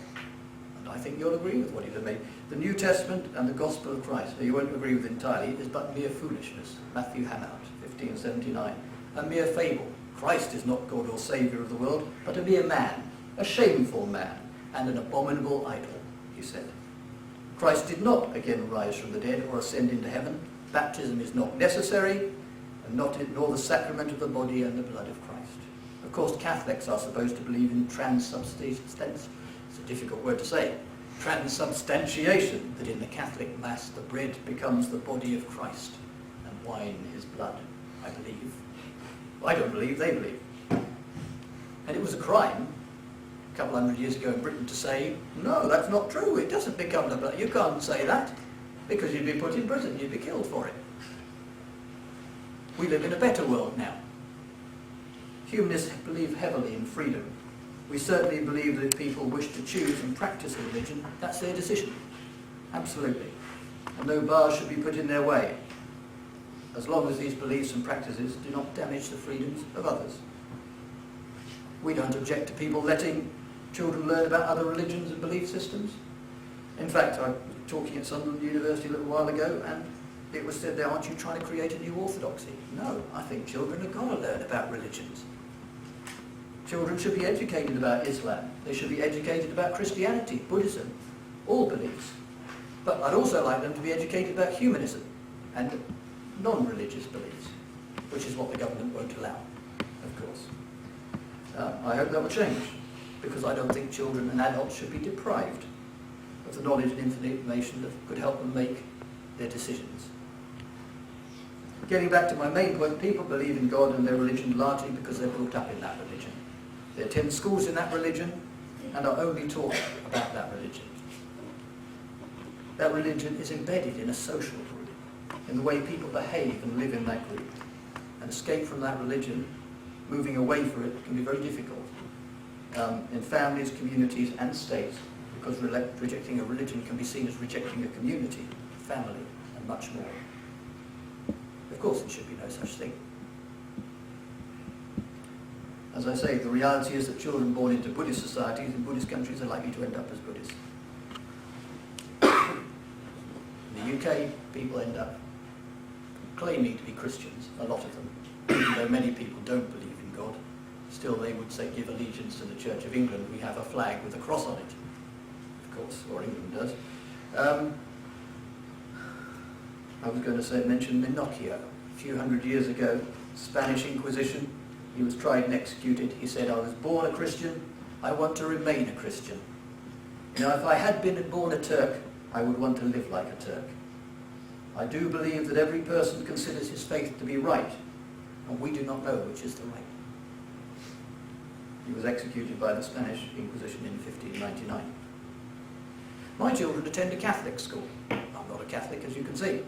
[SPEAKER 5] and I think you'll agree with what he said, the New Testament and the Gospel of Christ, so you won't agree with it entirely, is but mere foolishness. Matthew Hanaut, 1579. A mere fable. Christ is not God or Saviour of the world, but a mere man, a shameful man, and an abominable idol, he said. Christ did not again rise from the dead or ascend into heaven. Baptism is not necessary, and nor the sacrament of the body and the blood of Christ. Of course, Catholics are supposed to believe in transubstantiation. It's a difficult word to say. Transubstantiation, that in the Catholic Mass the bread becomes the body of Christ and wine his blood, I believe. I don't believe, they believe. And it was a crime a couple hundred years ago in Britain to say, no, that's not true, it doesn't become the blood. You can't say that, because you'd be put in prison, you'd be killed for it. We live in a better world now. Humanists believe heavily in freedom. We certainly believe that if people wish to choose and practice a religion, that's their decision. Absolutely. And no bars should be put in their way, as long as these beliefs and practices do not damage the freedoms of others. We don't object to people letting children learn about other religions and belief systems. In fact, I was talking at Sunderland University a little while ago, and it was said there, aren't you trying to create a new orthodoxy? No, I think children have got to learn about religions. Children should be educated about Islam. They should be educated about Christianity, Buddhism, all beliefs. But I'd also like them to be educated about humanism and non-religious beliefs, which is what the government won't allow, of course. I hope that will change, because I don't think children and adults should be deprived of the knowledge and information that could help them make their decisions. Getting back to my main point, people believe in God and their religion largely because they're brought up in that religion. They attend schools in that religion and are only taught about that religion. That religion is embedded in a social group, in the way people behave and live in that group. And escape from that religion, moving away from it, can be very difficult in families, communities and states, because rejecting a religion can be seen as rejecting a community, family and much more. Of course, there should be no such thing. As I say, the reality is that children born into Buddhist societies in Buddhist countries are likely to end up as Buddhists. In the UK, people end up claiming to be Christians, a lot of them. Even though many people don't believe in God, still they would say give allegiance to the Church of England. We have a flag with a cross on it, of course, or England does. I was going to mention Minocchio. A few hundred years ago, Spanish Inquisition, he was tried and executed. He said, I was born a Christian, I want to remain a Christian. Now, if I had been born a Turk, I would want to live like a Turk. I do believe that every person considers his faith to be right, and we do not know which is the right. He was executed by the Spanish Inquisition in 1599. My children attend a Catholic school. I'm not a Catholic, as you can see.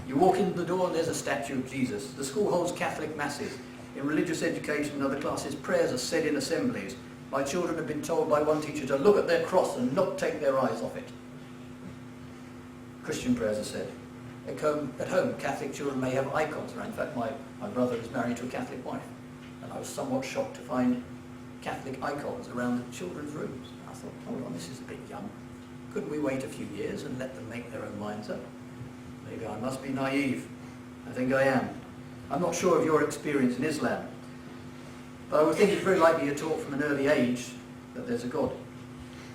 [SPEAKER 5] You walk in the door and there's a statue of Jesus. The school holds Catholic masses. In religious education and other classes, prayers are said in assemblies. My children have been told by one teacher to look at their cross and not take their eyes off it. Christian prayers are said. At home, Catholic children may have icons around. In fact, my brother is married to a Catholic wife, and I was somewhat shocked to find Catholic icons around the children's rooms. I thought, hold on, this is a bit young. Couldn't we wait a few years and let them make their own minds up? Maybe I must be naive. I think I am. I'm not sure of your experience in Islam, but I would think it's very likely you're taught from an early age that there's a God.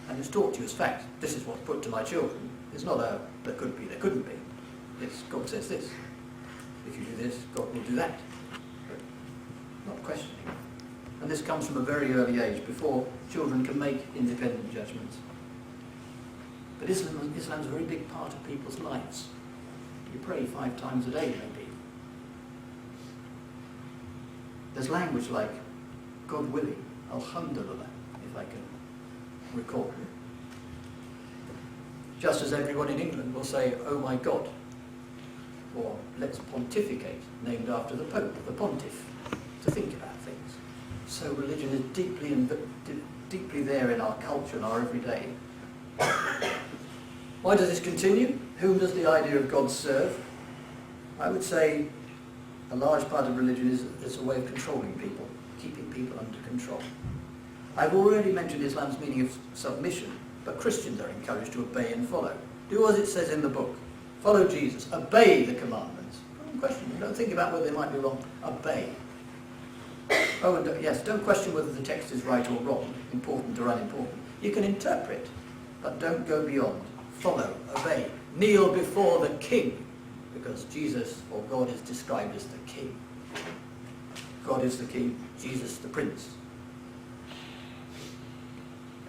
[SPEAKER 5] And it's taught to you as fact. This is what's put to my children. It's not a, there could be, there couldn't be. It's God says this. If you do this, God will do that. But not questioning. And this comes from a very early age, before children can make independent judgments. But Islam's a very big part of people's lives. You pray 5 times a day, maybe. There's language like, God willing, Alhamdulillah, if I can recall. Just as everyone in England will say, oh my God, or let's pontificate, named after the Pope, the pontiff, to think about things. So religion is deeply there in our culture and our everyday. Why does this continue? Whom does the idea of God serve? I would say A large part of religion is a way of controlling people, keeping people under control. I've already mentioned Islam's meaning of submission, but Christians are encouraged to obey and follow. Do as it says in the book. Follow Jesus. Obey the commandments. Don't question them. Don't think about whether they might be wrong. Obey. Oh, and yes, don't question whether the text is right or wrong, important or unimportant. You can interpret, but don't go beyond. Follow, obey, kneel before the king, because Jesus or God is described as the king. God is the king, Jesus the prince.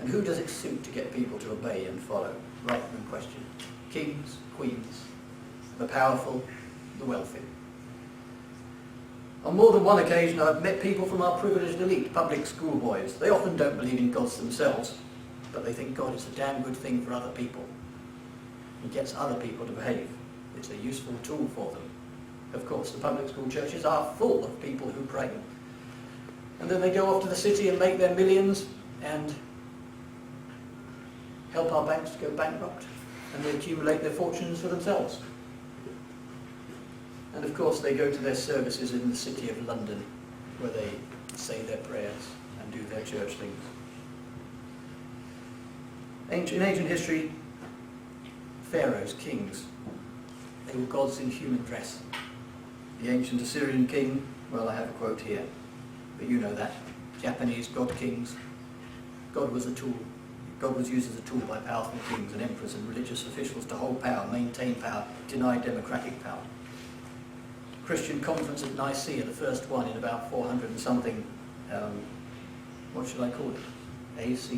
[SPEAKER 5] And who does it suit to get people to obey and follow, rather than question? Kings, queens, the powerful, the wealthy. On more than one occasion I've met people from our privileged elite, public school boys. They often don't believe in gods themselves, but they think God is a damn good thing for other people. He gets other people to behave. It's a useful tool for them. Of course, the public school churches are full of people who pray. And then they go off to the city and make their millions and help our banks go bankrupt, and they accumulate their fortunes for themselves. And of course they go to their services in the city of London, where they say their prayers and do their church things. In ancient history, pharaohs, kings, they were gods in human dress. The ancient Assyrian king, well, I have a quote here, but you know that. Japanese god kings. God was a tool. God was used as a tool by powerful kings and emperors and religious officials to hold power, maintain power, deny democratic power. Christian conference at Nicaea, the first one in about 400 and something, what should I call it? ACE?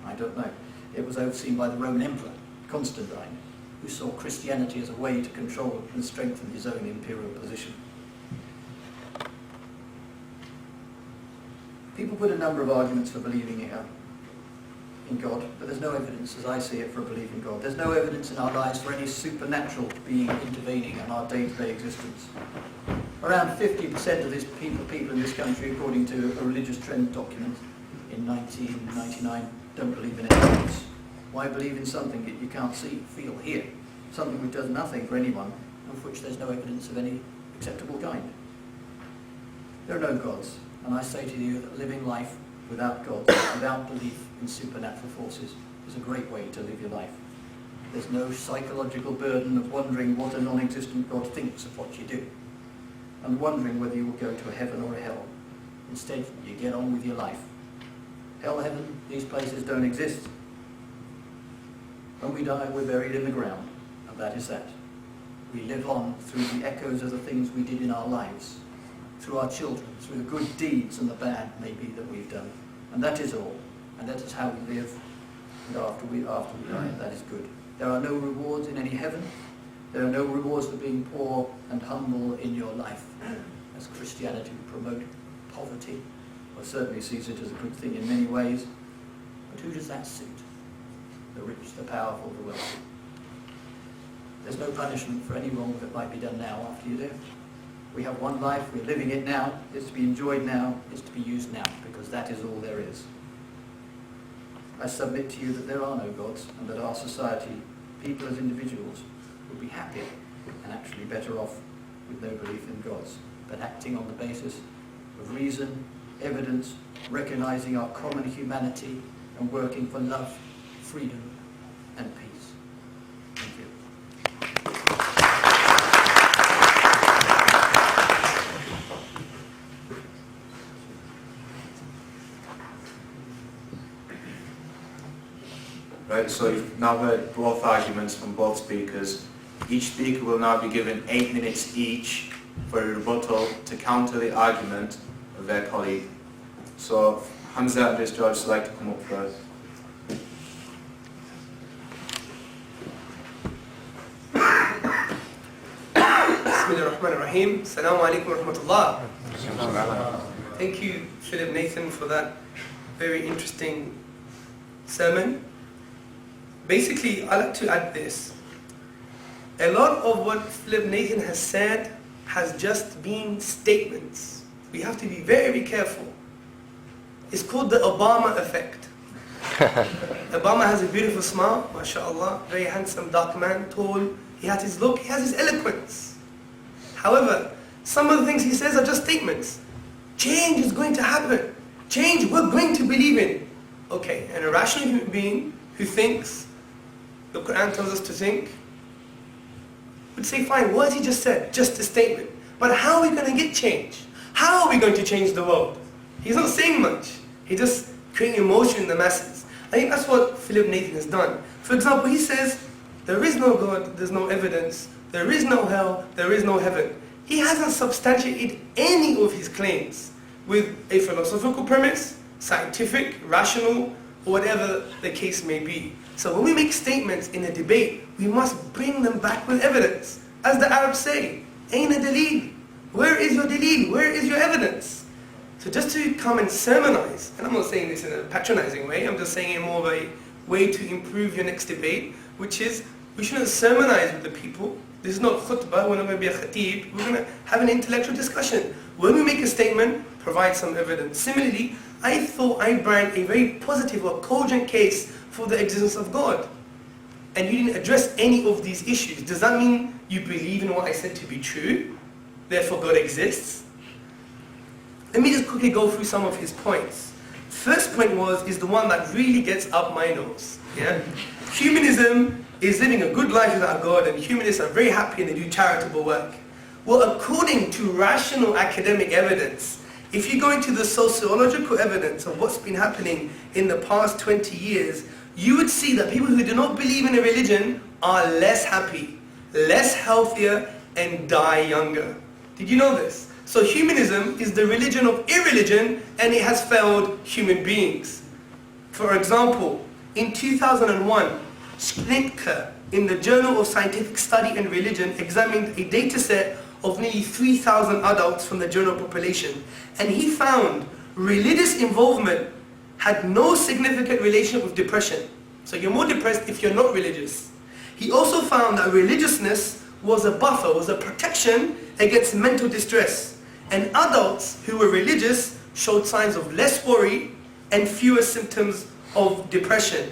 [SPEAKER 5] I don't know. It was overseen by the Roman Emperor, Constantine, who saw Christianity as a way to control and strengthen his own imperial position. People put a number of arguments for believing in God, but there's no evidence, as I see it, for a belief in God. There's no evidence in our lives for any supernatural being intervening in our day-to-day existence. Around 50% of people in this country, according to a religious trend document in 1999, don't believe in anything else. Why believe in something that you can't see, feel, hear? Something which does nothing for anyone, and for which there's no evidence of any acceptable kind. There are no gods, and I say to you that living life without God, without belief in supernatural forces, is a great way to live your life. There's no psychological burden of wondering what a non-existent God thinks of what you do, and wondering whether you will go to a heaven or a hell. Instead, you get on with your life. Hell, heaven, these places don't exist. When we die, we're buried in the ground, and that is that. We live on through the echoes of the things we did in our lives, through our children, through the good deeds and the bad, maybe, that we've done. And that is all. And that is how we live. And after we die, that is good. There are no rewards in any heaven. There are no rewards for being poor and humble in your life, as Christianity would promote poverty, or certainly sees it as a good thing in many ways. But who does that suit? The rich, the powerful, the wealthy. There's no punishment for any wrong that might be done now after you live. We have one life, we're living it now, it's to be enjoyed now, it's to be used now, because that is all there is. I submit to you that there are no gods, and that our society, people as individuals, would be happier and actually better off with no belief in gods, but acting on the basis of reason, evidence, recognizing our common humanity, and working for love, freedom, and peace. Thank you.
[SPEAKER 1] Right, so you've now heard both arguments from both speakers. Each speaker will now be given 8 minutes each for a rebuttal to counter the argument of their colleague. So Hamza and George would like to come up first.
[SPEAKER 4] Bismillahirrahmanirrahim. Assalamu alaikum wa rahmatullah. Thank you, Philip Nathan, for that very interesting sermon. Basically, I like to add this. A lot of what Philip Nathan has said has just been statements. We have to be very, very careful. It's called the Obama effect. Obama has a beautiful smile, mashallah, very handsome, dark man, tall. He has his look, he has his eloquence. However, Some of the things he says are just statements. Change is going to happen. Change we're going to believe in. Okay, and a rational human being who thinks, the Qur'an tells us to think, would say, fine, what has he just said? Just a statement. But how are we going to get change? How are we going to change the world? He's not saying much. He's just creating emotion in the masses. I think that's what Philip Nathan has done. For example, he says, there is no God, there's no evidence, there is no hell, there is no heaven. He hasn't substantiated any of his claims with a philosophical premise, scientific, rational, or whatever the case may be. So when we make statements in a debate, we must bring them back with evidence. As the Arabs say, Aina dalil? Where is your dalil? Where is your evidence? So just to come and sermonize, and I'm not saying this in a patronizing way, I'm just saying it more of a way to improve your next debate, which is, we shouldn't sermonize with the people. This is not khutbah, we're not going to be a khatib, we're going to have an intellectual discussion. When we make a statement, provide some evidence. Similarly, I thought I brought a very positive or cogent case for the existence of God. And you didn't address any of these issues. Does that mean you believe in what I said to be true? Therefore God exists? Let me just quickly go through some of his points. First point is the one that really gets up my nose. Yeah? Humanism is living a good life without God, and humanists are very happy and they do charitable work. Well, according to rational academic evidence, if you go into the sociological evidence of what's been happening in the past 20 years, you would see that people who do not believe in a religion are less happy, less healthier, and die younger. Did you know this? So humanism is the religion of irreligion, and it has failed human beings. For example, in 2001, Schnittke, in the Journal of Scientific Study and Religion, examined a data set of nearly 3,000 adults from the general population, and he found religious involvement had no significant relationship with depression. So you're more depressed if you're not religious. He also found that religiousness was a buffer, was a protection against mental distress, and adults who were religious showed signs of less worry and fewer symptoms of depression.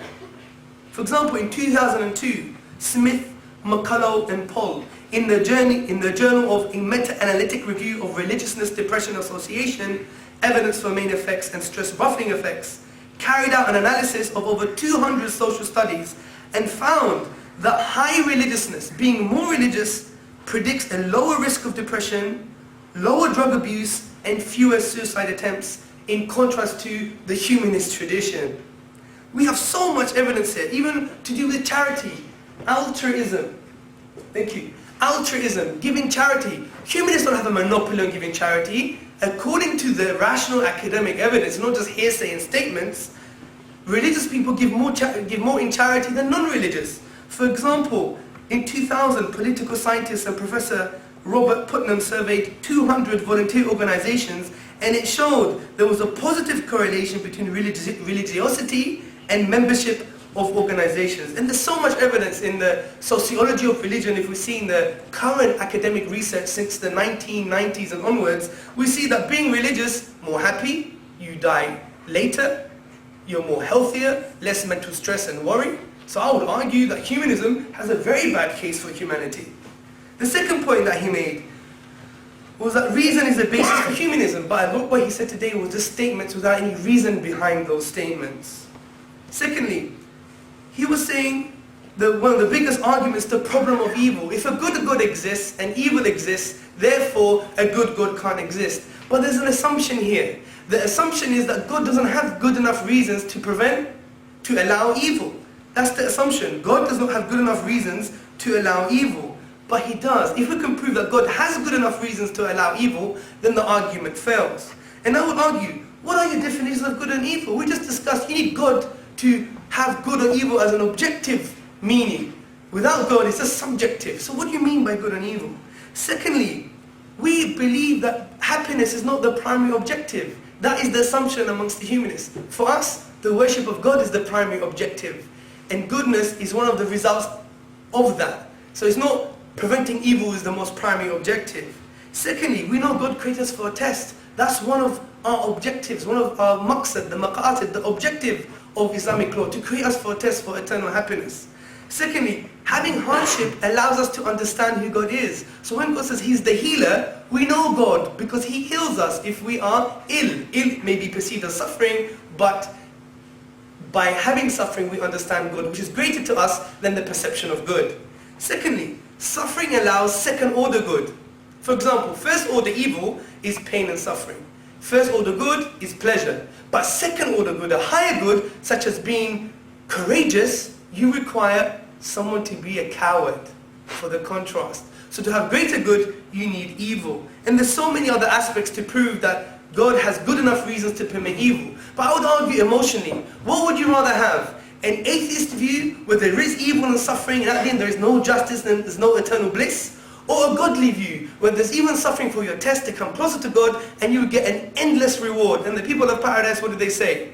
[SPEAKER 4] For example, in 2002, Smith, McCullough and Poll, in the Journal of a Meta-Analytic Review of Religiousness Depression Association, Evidence for Main Effects and Stress Buffering Effects, carried out an analysis of over 200 social studies and found that high religiousness, being more religious, predicts a lower risk of depression, lower drug abuse, and fewer suicide attempts, in contrast to the humanist tradition. We have so much evidence here, even to do with charity, altruism. Thank you. Altruism, giving charity. Humanists don't have a monopoly on giving charity. According to the rational academic evidence, not just hearsay and statements, religious people give more in charity than non-religious. For example, in 2000, political scientist and Professor Robert Putnam surveyed 200 volunteer organizations, and it showed there was a positive correlation between religiosity and membership of organizations. And there's so much evidence in the sociology of religion. If we see in the current academic research since the 1990s and onwards, we see that being religious, more happy, you die later, you're more healthier, less mental stress and worry. So I would argue that humanism has a very bad case for humanity. The second point that he made was that reason is the basis for humanism, but I look what he said today was just statements without any reason behind those statements. Secondly, he was saying that one of the biggest arguments, the problem of evil. If a good God exists and evil exists, therefore a good God can't exist. But there's an assumption here. The assumption is that God doesn't have good enough reasons to allow evil. That's the assumption. God does not have good enough reasons to allow evil. But he does. If we can prove that God has good enough reasons to allow evil, then the argument fails. And I would argue, what are your definitions of good and evil? We just discussed you need God to have good or evil as an objective meaning. Without God, it's just subjective. So what do you mean by good and evil? Secondly, we believe that happiness is not the primary objective. That is the assumption amongst the humanists. For us, the worship of God is the primary objective. And goodness is one of the results of that. So it's not preventing evil is the most primary objective. Secondly, we know God created us for a test. That's one of our objectives, one of our maqsad, the maqasid, the objective of Islamic law, to create us for a test for eternal happiness. Secondly, having hardship allows us to understand who God is. So when God says He's the healer, we know God because He heals us if we are ill. Ill may be perceived as suffering, but by having suffering we understand God, which is greater to us than the perception of good. Secondly, suffering allows second order good. For example, first order evil is pain and suffering. First order good is pleasure. But second order good, a higher good, such as being courageous, you require someone to be a coward for the contrast. So to have greater good, you need evil. And there's so many other aspects to prove that God has good enough reasons to permit evil. But I would argue emotionally, what would you rather have? An atheist view where there is evil and suffering and at the end there is no justice and there's no eternal bliss? Or a godly view where there's even suffering for your test to come closer to God and you get an endless reward? And the people of paradise, what do they say?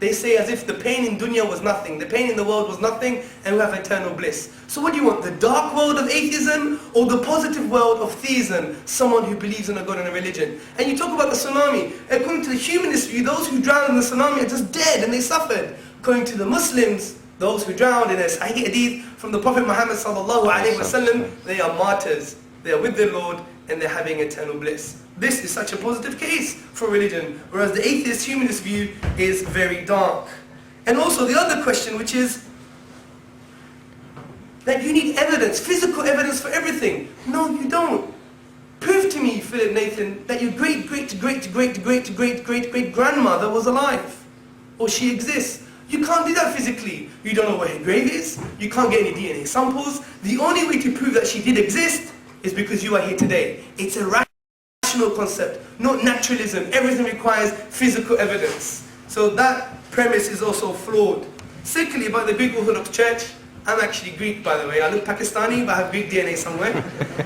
[SPEAKER 4] They say as if the pain in dunya was nothing, the pain in the world was nothing, and we have eternal bliss. So what do you want, the dark world of atheism or the positive world of theism, someone who believes in a God and a religion? And you talk about the tsunami. According to the humanist view, those who drowned in the tsunami are just dead and they suffered. According to the Muslims, those who drowned in a Sahih hadith from the Prophet Muhammad sallallahu alaihi wasallam, they are martyrs. They are with the Lord and they're having eternal bliss. This is such a positive case for religion, whereas the atheist humanist view is very dark. And also the other question, which is that you need evidence, physical evidence for everything. No, you don't. Prove to me, Philip Nathan, that your great-great-great-great-great-great-great-grandmother was alive, or she exists. You can't do that physically. You don't know where her grave is. You can't get any DNA samples. The only way to prove that she did exist is because you are here today. It's a rational concept, not naturalism. Everything requires physical evidence. So that premise is also flawed. Secondly, about the Greek Orthodox Church, I'm actually Greek, by the way. I look Pakistani, but I have Greek DNA somewhere.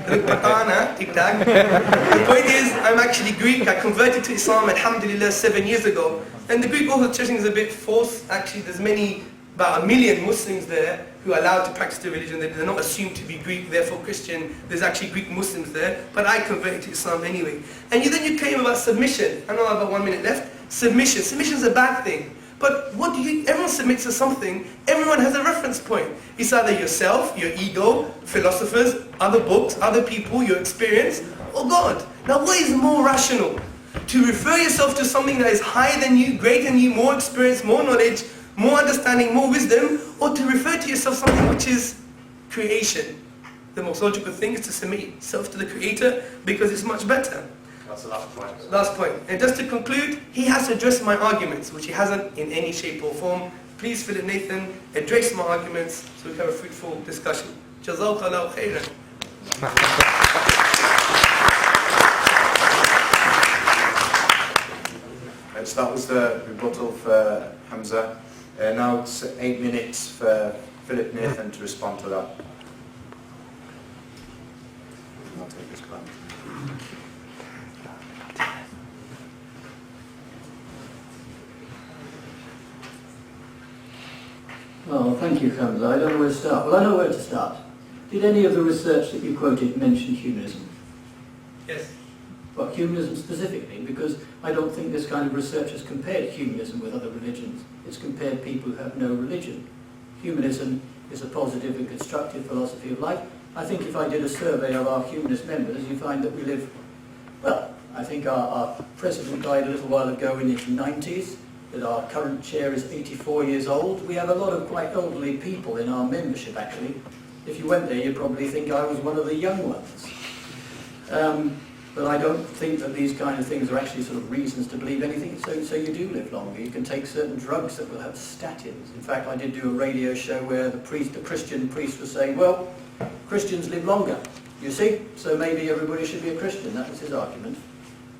[SPEAKER 4] I look Patana, tic-tac. The point is, I'm actually Greek. I converted to Islam, alhamdulillah, 7 years ago. And the Greek Orthodox Church is a bit false. Actually, there's about 1 million Muslims there who are allowed to practice the religion. They're not assumed to be Greek, therefore Christian. There's actually Greek Muslims there. But I converted to Islam anyway. And then you claim about submission. I know I have about 1 minute left. Submission. Submission is a bad thing. But everyone submits to something, everyone has a reference point. It's either yourself, your ego, philosophers, other books, other people, your experience, or God. Now what is more rational? To refer yourself to something that is higher than you, greater than you, more experience, more knowledge, more understanding, more wisdom, or to refer to yourself something which is creation? The most logical thing is to submit yourself to the Creator because it's much better.
[SPEAKER 2] That's the last point.
[SPEAKER 4] Last point. And just to conclude, he has to address my arguments, which he hasn't in any shape or form. Please, Philip Nathan, address my arguments so we can have a fruitful discussion. Jazakallahu khairan.
[SPEAKER 1] So that was the rebuttal for Hamza. Now it's 8 minutes for Philip Nathan to respond to that. I'll take this back.
[SPEAKER 5] Well, thank you, Hamza. I don't know where to start. Well, I know where to start. Did any of the research that you quoted mention humanism?
[SPEAKER 4] Yes.
[SPEAKER 5] Well, humanism specifically, because I don't think this kind of research has compared humanism with other religions. It's compared people who have no religion. Humanism is a positive and constructive philosophy of life. I think if I did a survey of our humanist members, you find that we live, well, I think our president died a little while ago in his 90s, that our current chair is 84 years old. We have a lot of quite elderly people in our membership, actually. If you went there, you'd probably think I was one of the young ones. But I don't think that these kind of things are actually sort of reasons to believe anything. So you do live longer. You can take certain drugs that will have statins. In fact, I did do a radio show where the Christian priest was saying, well, Christians live longer, you see, so maybe everybody should be a Christian. That was his argument.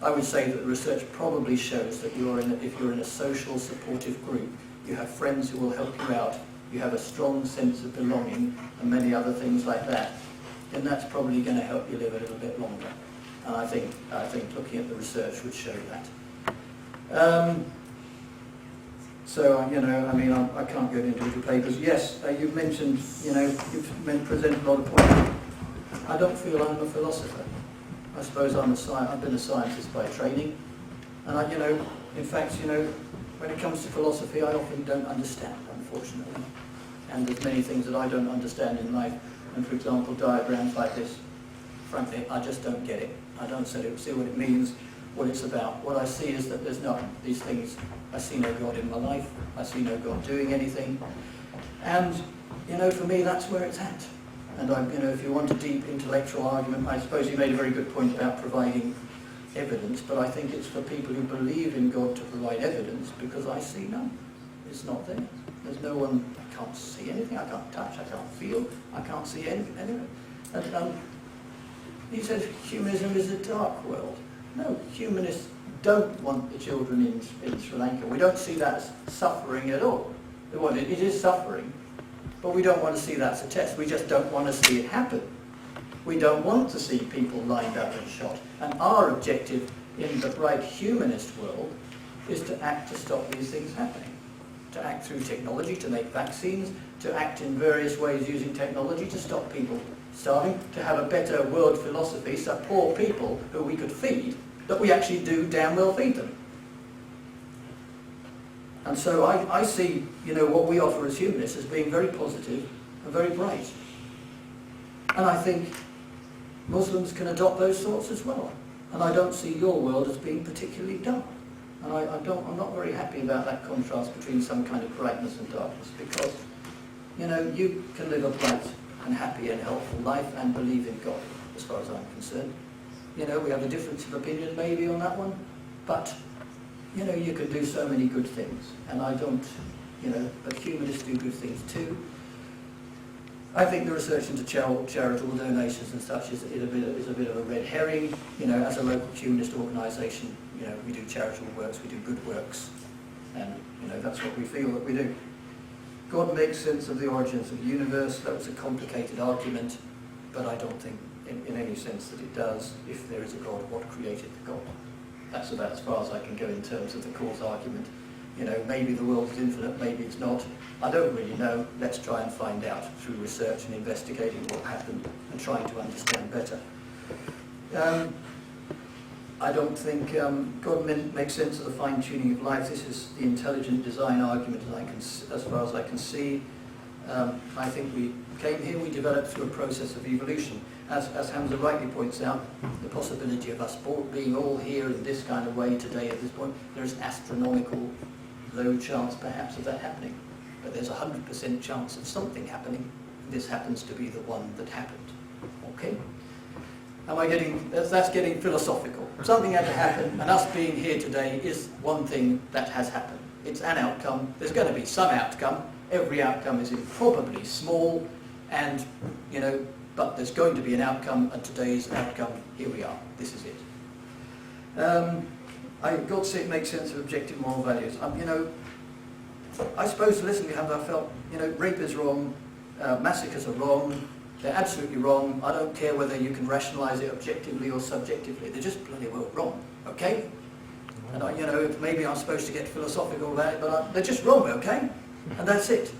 [SPEAKER 5] I would say that the research probably shows that if you're in a social supportive group, you have friends who will help you out, you have a strong sense of belonging and many other things like that, then that's probably going to help you live a little bit longer. And I think looking at the research would show that. So, you know, I mean, I can't go into individual papers. Yes, you've mentioned, you know, you've presented a lot of points. I don't feel I'm a philosopher. I suppose I've been a scientist by training. And you know, in fact, you know, when it comes to philosophy, I often don't understand, unfortunately. And there's many things that I don't understand in life. And for example, diagrams like this, frankly, I just don't get it. I don't see what it means, what it's about. What I see is that there's not these things. I see no God in my life. I see no God doing anything. And, you know, for me, that's where it's at. And, you know, if you want a deep intellectual argument, I suppose you made a very good point about providing evidence, but I think it's for people who believe in God to provide evidence, because I see none. It's not there. There's no one. I can't see anything. I can't touch. I can't feel. I can't see anything. And he said humanism is a dark world. No, humanists don't want the children in Sri Lanka. We don't see that as suffering at all. It is suffering, but we don't want to see that as a test. We just don't want to see it happen. We don't want to see people lined up and shot. And our objective in the right humanist world is to act to stop these things happening. To act through technology, to make vaccines, to act in various ways using technology to stop people starving, to have a better world philosophy so poor people who we could feed, that we actually do damn well feed them. And so I see, you know, what we offer as humanists as being very positive and very bright. And I think Muslims can adopt those thoughts as well. And I don't see your world as being particularly dark. And I'm not very happy about that contrast between some kind of brightness and darkness, because, you know, you can live a bright and happy and helpful life and believe in God, as far as I'm concerned. You know, we have a difference of opinion maybe on that one, but, you know, you can do so many good things. And I don't, you know, but humanists do good things too. I think the research into charitable donations and such is a bit of a red herring. You know, as a local humanist organisation, you know, we do charitable works, we do good works, and, you know, that's what we feel that we do. God makes sense of the origins of the universe. That was a complicated argument, but I don't think in any sense that it does. If there is a God, what created the God? That's about as far as I can go in terms of the cause argument. You know, maybe the world is infinite, maybe it's not. I don't really know. Let's try and find out through research and investigating what happened and trying to understand better. I don't think God makes sense of the fine-tuning of life. This is the intelligent design argument as far as I can see. I think we came here, we developed through a process of evolution. As Hamza rightly points out, the possibility of us being all here in this kind of way today at this point, there is an astronomical low chance perhaps of that happening. But there's a 100% chance of something happening, and this happens to be the one that happened. Okay? That's getting philosophical. Something had to happen, and us being here today is one thing that has happened. It's an outcome. There's going to be some outcome. Every outcome is improbably small, and, you know, but there's going to be an outcome, and today's outcome, here we are. This is it. God makes sense of objective moral values. You know, I suppose listening to Hamza, I felt, you know, rape is wrong, massacres are wrong, they're absolutely wrong. I don't care whether you can rationalise it objectively or subjectively. They're just bloody well wrong, okay? And you know, maybe I'm supposed to get philosophical about it, but they're just wrong, okay? And that's it.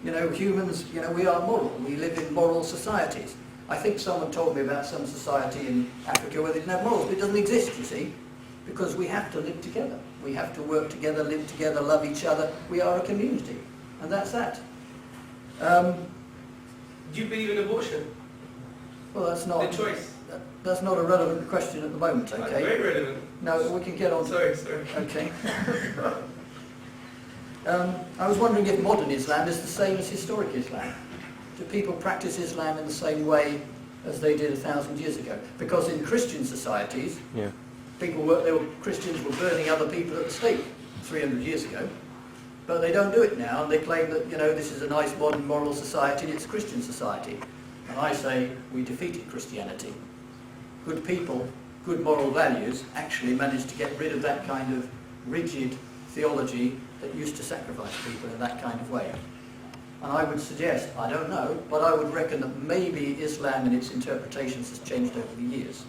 [SPEAKER 5] You know, humans, you know, we are moral. We live in moral societies. I think someone told me about some society in Africa where they didn't have morals, but it doesn't exist, you see, because we have to live together. We have to work together, live together, love each other. We are a community, and that's that.
[SPEAKER 4] Do you believe in abortion?
[SPEAKER 5] Well, that's not...
[SPEAKER 4] The choice.
[SPEAKER 5] That's not a relevant question at the moment, okay?
[SPEAKER 4] Very relevant.
[SPEAKER 5] No, we can get on.
[SPEAKER 4] Sorry.
[SPEAKER 5] Okay. I was wondering if modern Islam is the same as historic Islam. Do people practice Islam in the same way as they did 1,000 years ago? Because in Christian societies, Christians were burning other people at the stake 300 years ago. But they don't do it now, and they claim that, you know, this is a nice modern moral society and it's a Christian society. And I say we defeated Christianity. Good people, good moral values actually managed to get rid of that kind of rigid theology that used to sacrifice people in that kind of way. And I would suggest, I don't know, but I would reckon that maybe Islam and its interpretations has changed over the years.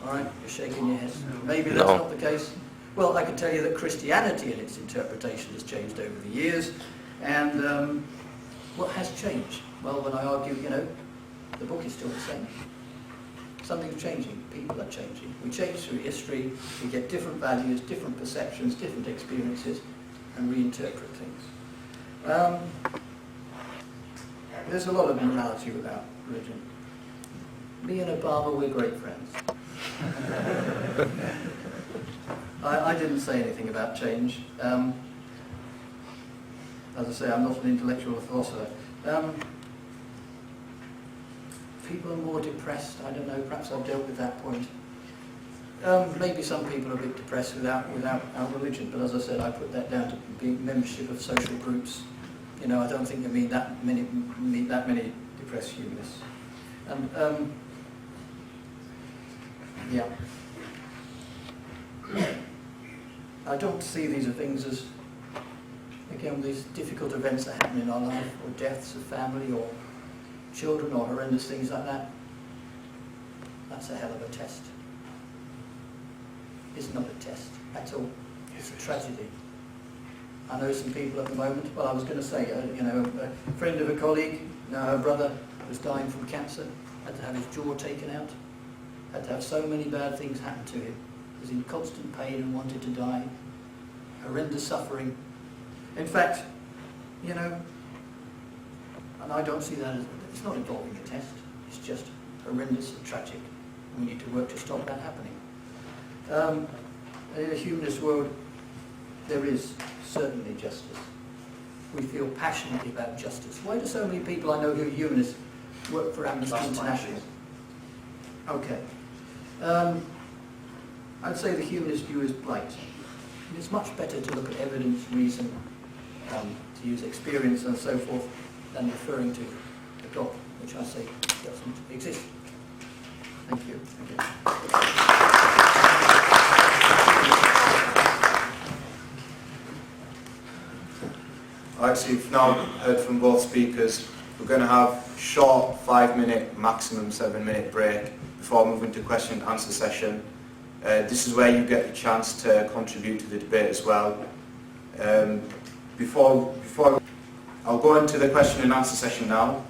[SPEAKER 5] All right, you're shaking your head. Maybe that's not the case. Well, I can tell you that Christianity and its interpretation has changed over the years. And what has changed? Well, when I argue, you know, the book is still the same. Something's changing. People are changing. We change through history. We get different values, different perceptions, different experiences, and reinterpret things. There's a lot of morality without religion. Me and Obama, we're great friends. I didn't say anything about change. As I say, I'm not an intellectual philosopher. People are more depressed. I don't know, perhaps I've dealt with that point. Maybe some people are a bit depressed without our religion, but as I said, I put that down to being membership of social groups. You know, I don't think you meet that many depressed humanists. Yeah. I don't see these things as, again, these difficult events that happen in our life, or deaths of family, or children, or horrendous things like that. That's a hell of a test. It's not a test at all. It's a tragedy. I know some people at the moment, well, I was going to say, you know, a friend of a colleague, you know, her brother was dying from cancer, had to have his jaw taken out, had to have so many bad things happen to him. He was in constant pain and wanted to die, horrendous suffering. In fact, you know, and I don't see that as, it's not involving a test, it's just horrendous and tragic. We need to work to stop that happening. In a humanist world, there is certainly justice. We feel passionately about justice. Why do so many people I know who are humanists work for Amnesty International? Okay. I'd say the humanist view is blight. It's much better to look at evidence, reason, to use experience and so forth, than referring to the God, which I say doesn't exist. Thank you.
[SPEAKER 1] Alright, so you've now heard from both speakers. We're going to have short 5-minute, maximum 7-minute break before moving to question and answer session. This is where you get the chance to contribute to the debate as well. Before I'll go into the question and answer session now.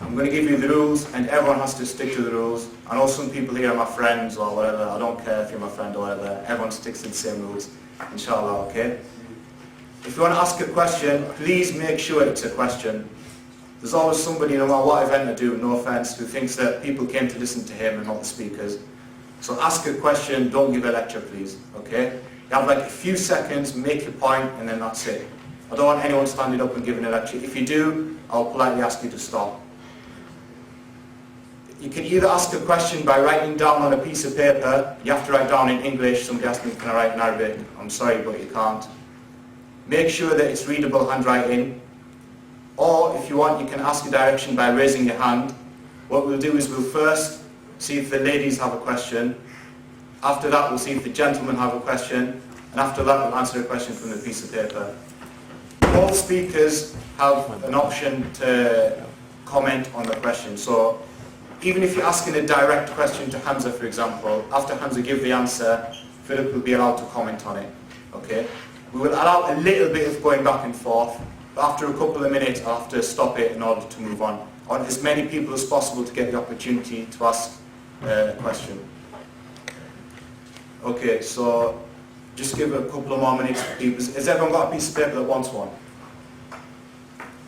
[SPEAKER 1] I'm going to give you the rules, and everyone has to stick to the rules. I know some people here are my friends or whatever. I don't care if you're my friend or whatever. Everyone sticks to the same rules, inshallah, okay? If you want to ask a question, please make sure it's a question. There's always somebody, no matter what event I do, no offence, who thinks that people came to listen to him and not the speakers. So ask a question, don't give a lecture, please, okay? You have like a few seconds, make your point, and then that's it. I don't want anyone standing up and giving a lecture. If you do, I'll politely ask you to stop. You can either ask a question by writing down on a piece of paper. You have to write down in English. Somebody asked me, can I write in Arabic? I'm sorry, but you can't. Make sure that it's readable handwriting. Or if you want, you can ask a direction by raising your hand. What we'll do is we'll first see if the ladies have a question. After that, we'll see if the gentlemen have a question. And after that, we'll answer a question from the piece of paper. All speakers have an option to comment on the question. So even if you're asking a direct question to Hamza, for example, after Hamza gives the answer, Philip will be allowed to comment on it. Okay? We will allow a little bit of going back and forth, but after a couple of minutes I'll have to stop it in order to move on. I want as many people as possible to get the opportunity to ask a question. Okay, so just give a couple of more minutes for people. Has everyone got a piece of paper that wants one?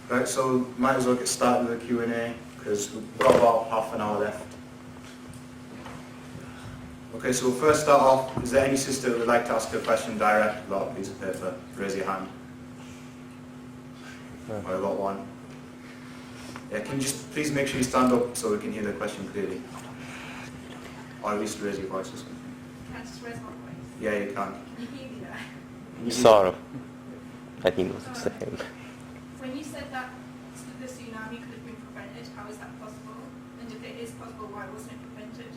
[SPEAKER 1] Right, so might as well get started with the Q&A, because we've got about half an hour left. Okay, so we'll first start off. Is there any sister that would like to ask a question direct about a piece of paper? Raise your hand. I've got one. Yeah, can you just please make sure you stand up so we can hear the question clearly? Or at least raise your voice or something.
[SPEAKER 6] Can I just raise my voice?
[SPEAKER 1] Yeah, you can.
[SPEAKER 6] Can you hear me there?
[SPEAKER 3] Sort of. I think it's the same.
[SPEAKER 6] When you said that the tsunami could have been prevented, how is that possible? And if it is possible, why wasn't it prevented?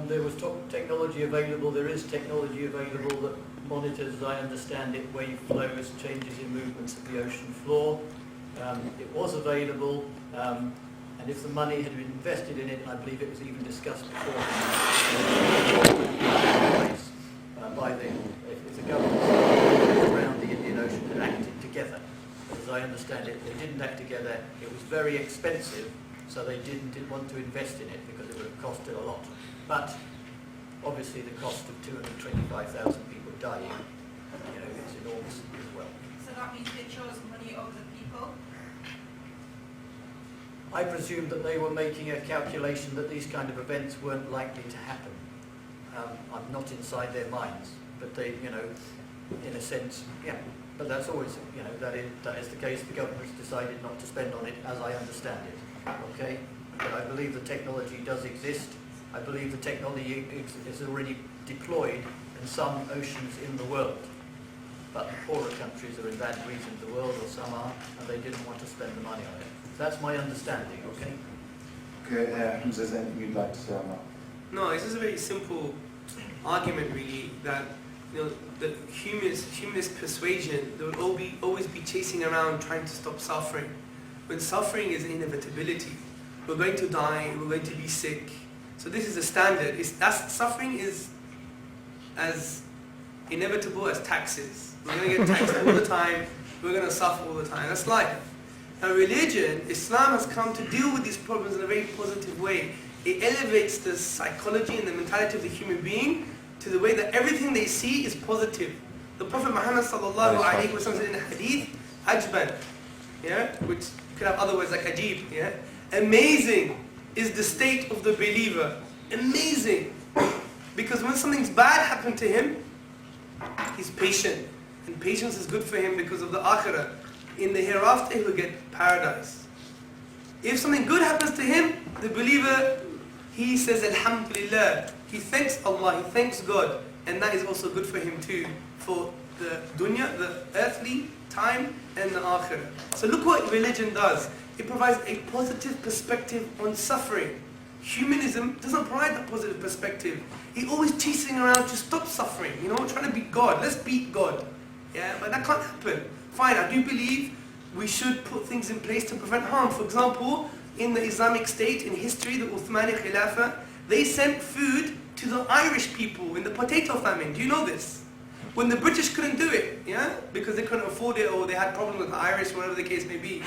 [SPEAKER 5] There was technology available, there is technology available that monitors, as I understand it, wave flows, changes in movements of the ocean floor. It was available, and if the money had been invested in it, and I believe it was even discussed before, if the governments around the Indian Ocean had acted together. As I understand it, they didn't act together. It was very expensive, so they didn't want to invest in it because it would have costed a lot. But obviously the cost of 225,000 people dying, you know, is enormous as well.
[SPEAKER 6] So that means they chose money over the people?
[SPEAKER 5] Well, I don't know. If the government around the Indian Ocean had acted together, it was very expensive, so they didn't want to invest in it because it would have costed a lot. But obviously the cost of 225,000 people dying, you know, is enormous as well. I presume that they were making a calculation that these kind of events weren't likely to happen. I'm not inside their minds, but they, you know, in a sense, yeah. But that's always, you know, that is the case. The government's decided not to spend on it, as I understand it. Okay, but I believe the technology does exist. I believe the technology is already deployed in some oceans in the world. But the poorer countries are in bad regions of the world, or some are, and they didn't want to spend the money on it. That's my understanding, okay?
[SPEAKER 2] Okay, Hamza, is there anything you'd like to say on that?
[SPEAKER 4] No, it's just a very simple argument, really, that, you know, the humanist persuasion, they will always be chasing around trying to stop suffering. When suffering is an inevitability, we're going to die, we're going to be sick. So this is a standard. Suffering is as inevitable as taxes. We're going to get taxed all the time, we're going to suffer all the time. That's life. Now religion, Islam has come to deal with these problems in a very positive way. It elevates the psychology and the mentality of the human being to the way that everything they see is positive. The Prophet Muhammad sallallahu alaihi wasallam said in the hadith, ajban, yeah, which could have other words like ajib, yeah. Amazing is the state of the believer. Amazing. Because when something's bad happened to him, he's patient. And patience is good for him because of the akhirah. In the hereafter, he will get paradise. If something good happens to him, the believer, he says alhamdulillah. He thanks Allah, he thanks God. And that is also good for him too. For the dunya, the earthly time, and the akhirah. So look what religion does. It provides a positive perspective on suffering. Humanism doesn't provide that positive perspective. He's always chasing around to stop suffering, you know, trying to beat God. Let's beat God. Yeah, but that can't happen. Fine, I do believe we should put things in place to prevent harm. For example, in the Islamic State, in history, the Uthmani Khilafah, they sent food to the Irish people in the potato famine. Do you know this? When the British couldn't do it, yeah, because they couldn't afford it or they had problems with the Irish, whatever the case may be.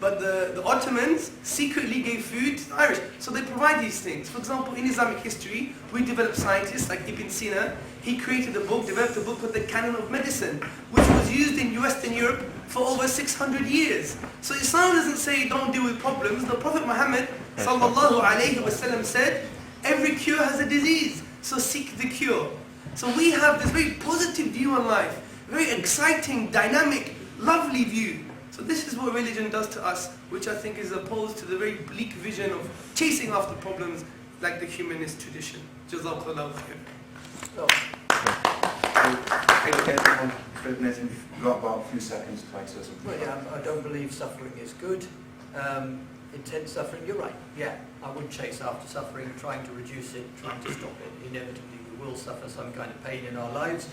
[SPEAKER 4] But the Ottomans secretly gave food to the Irish. So they provide these things. For example, in Islamic history, we developed scientists like Ibn Sina. He created a book, developed a book called the Canon of Medicine, which was used in Western Europe for over 600 years. So Islam doesn't say don't deal with problems. The Prophet Muhammad sallallahu alaihi wasallam said, every cure has a disease, so seek the cure. So we have this very positive view on life, very exciting, dynamic, lovely view. So this is what religion does to us, which I think is opposed to the very bleak vision of chasing after problems like the humanist tradition. Jazakallahu khair.
[SPEAKER 2] Okay, Nathan, you've got about a few seconds to say something.
[SPEAKER 5] Well, yeah, I don't believe suffering is good. Intense suffering, you're right. Yeah, I would chase after suffering, trying to reduce it, trying to stop it. Inevitably, we will suffer some kind of pain in our lives.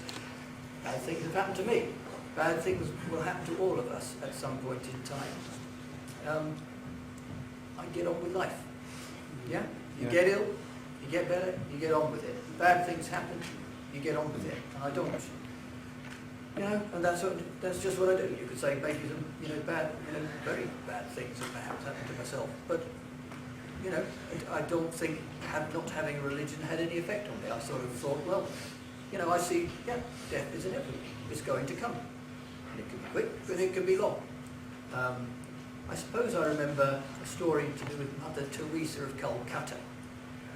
[SPEAKER 5] Bad things have happened to me. Bad things will happen to all of us at some point in time. I get on with life. Yeah? You get ill, you get better, you get on with it. Bad things happen, you get on with it. And I don't. You know, and that's just what I do. You could say maybe some, very bad things have perhaps happened to myself. But, I don't think not having a religion had any effect on me. I sort of thought, well, I see, death is inevitable. It's going to come. And it can be quick, but it can be long. I suppose I remember a story to do with Mother Teresa of Calcutta,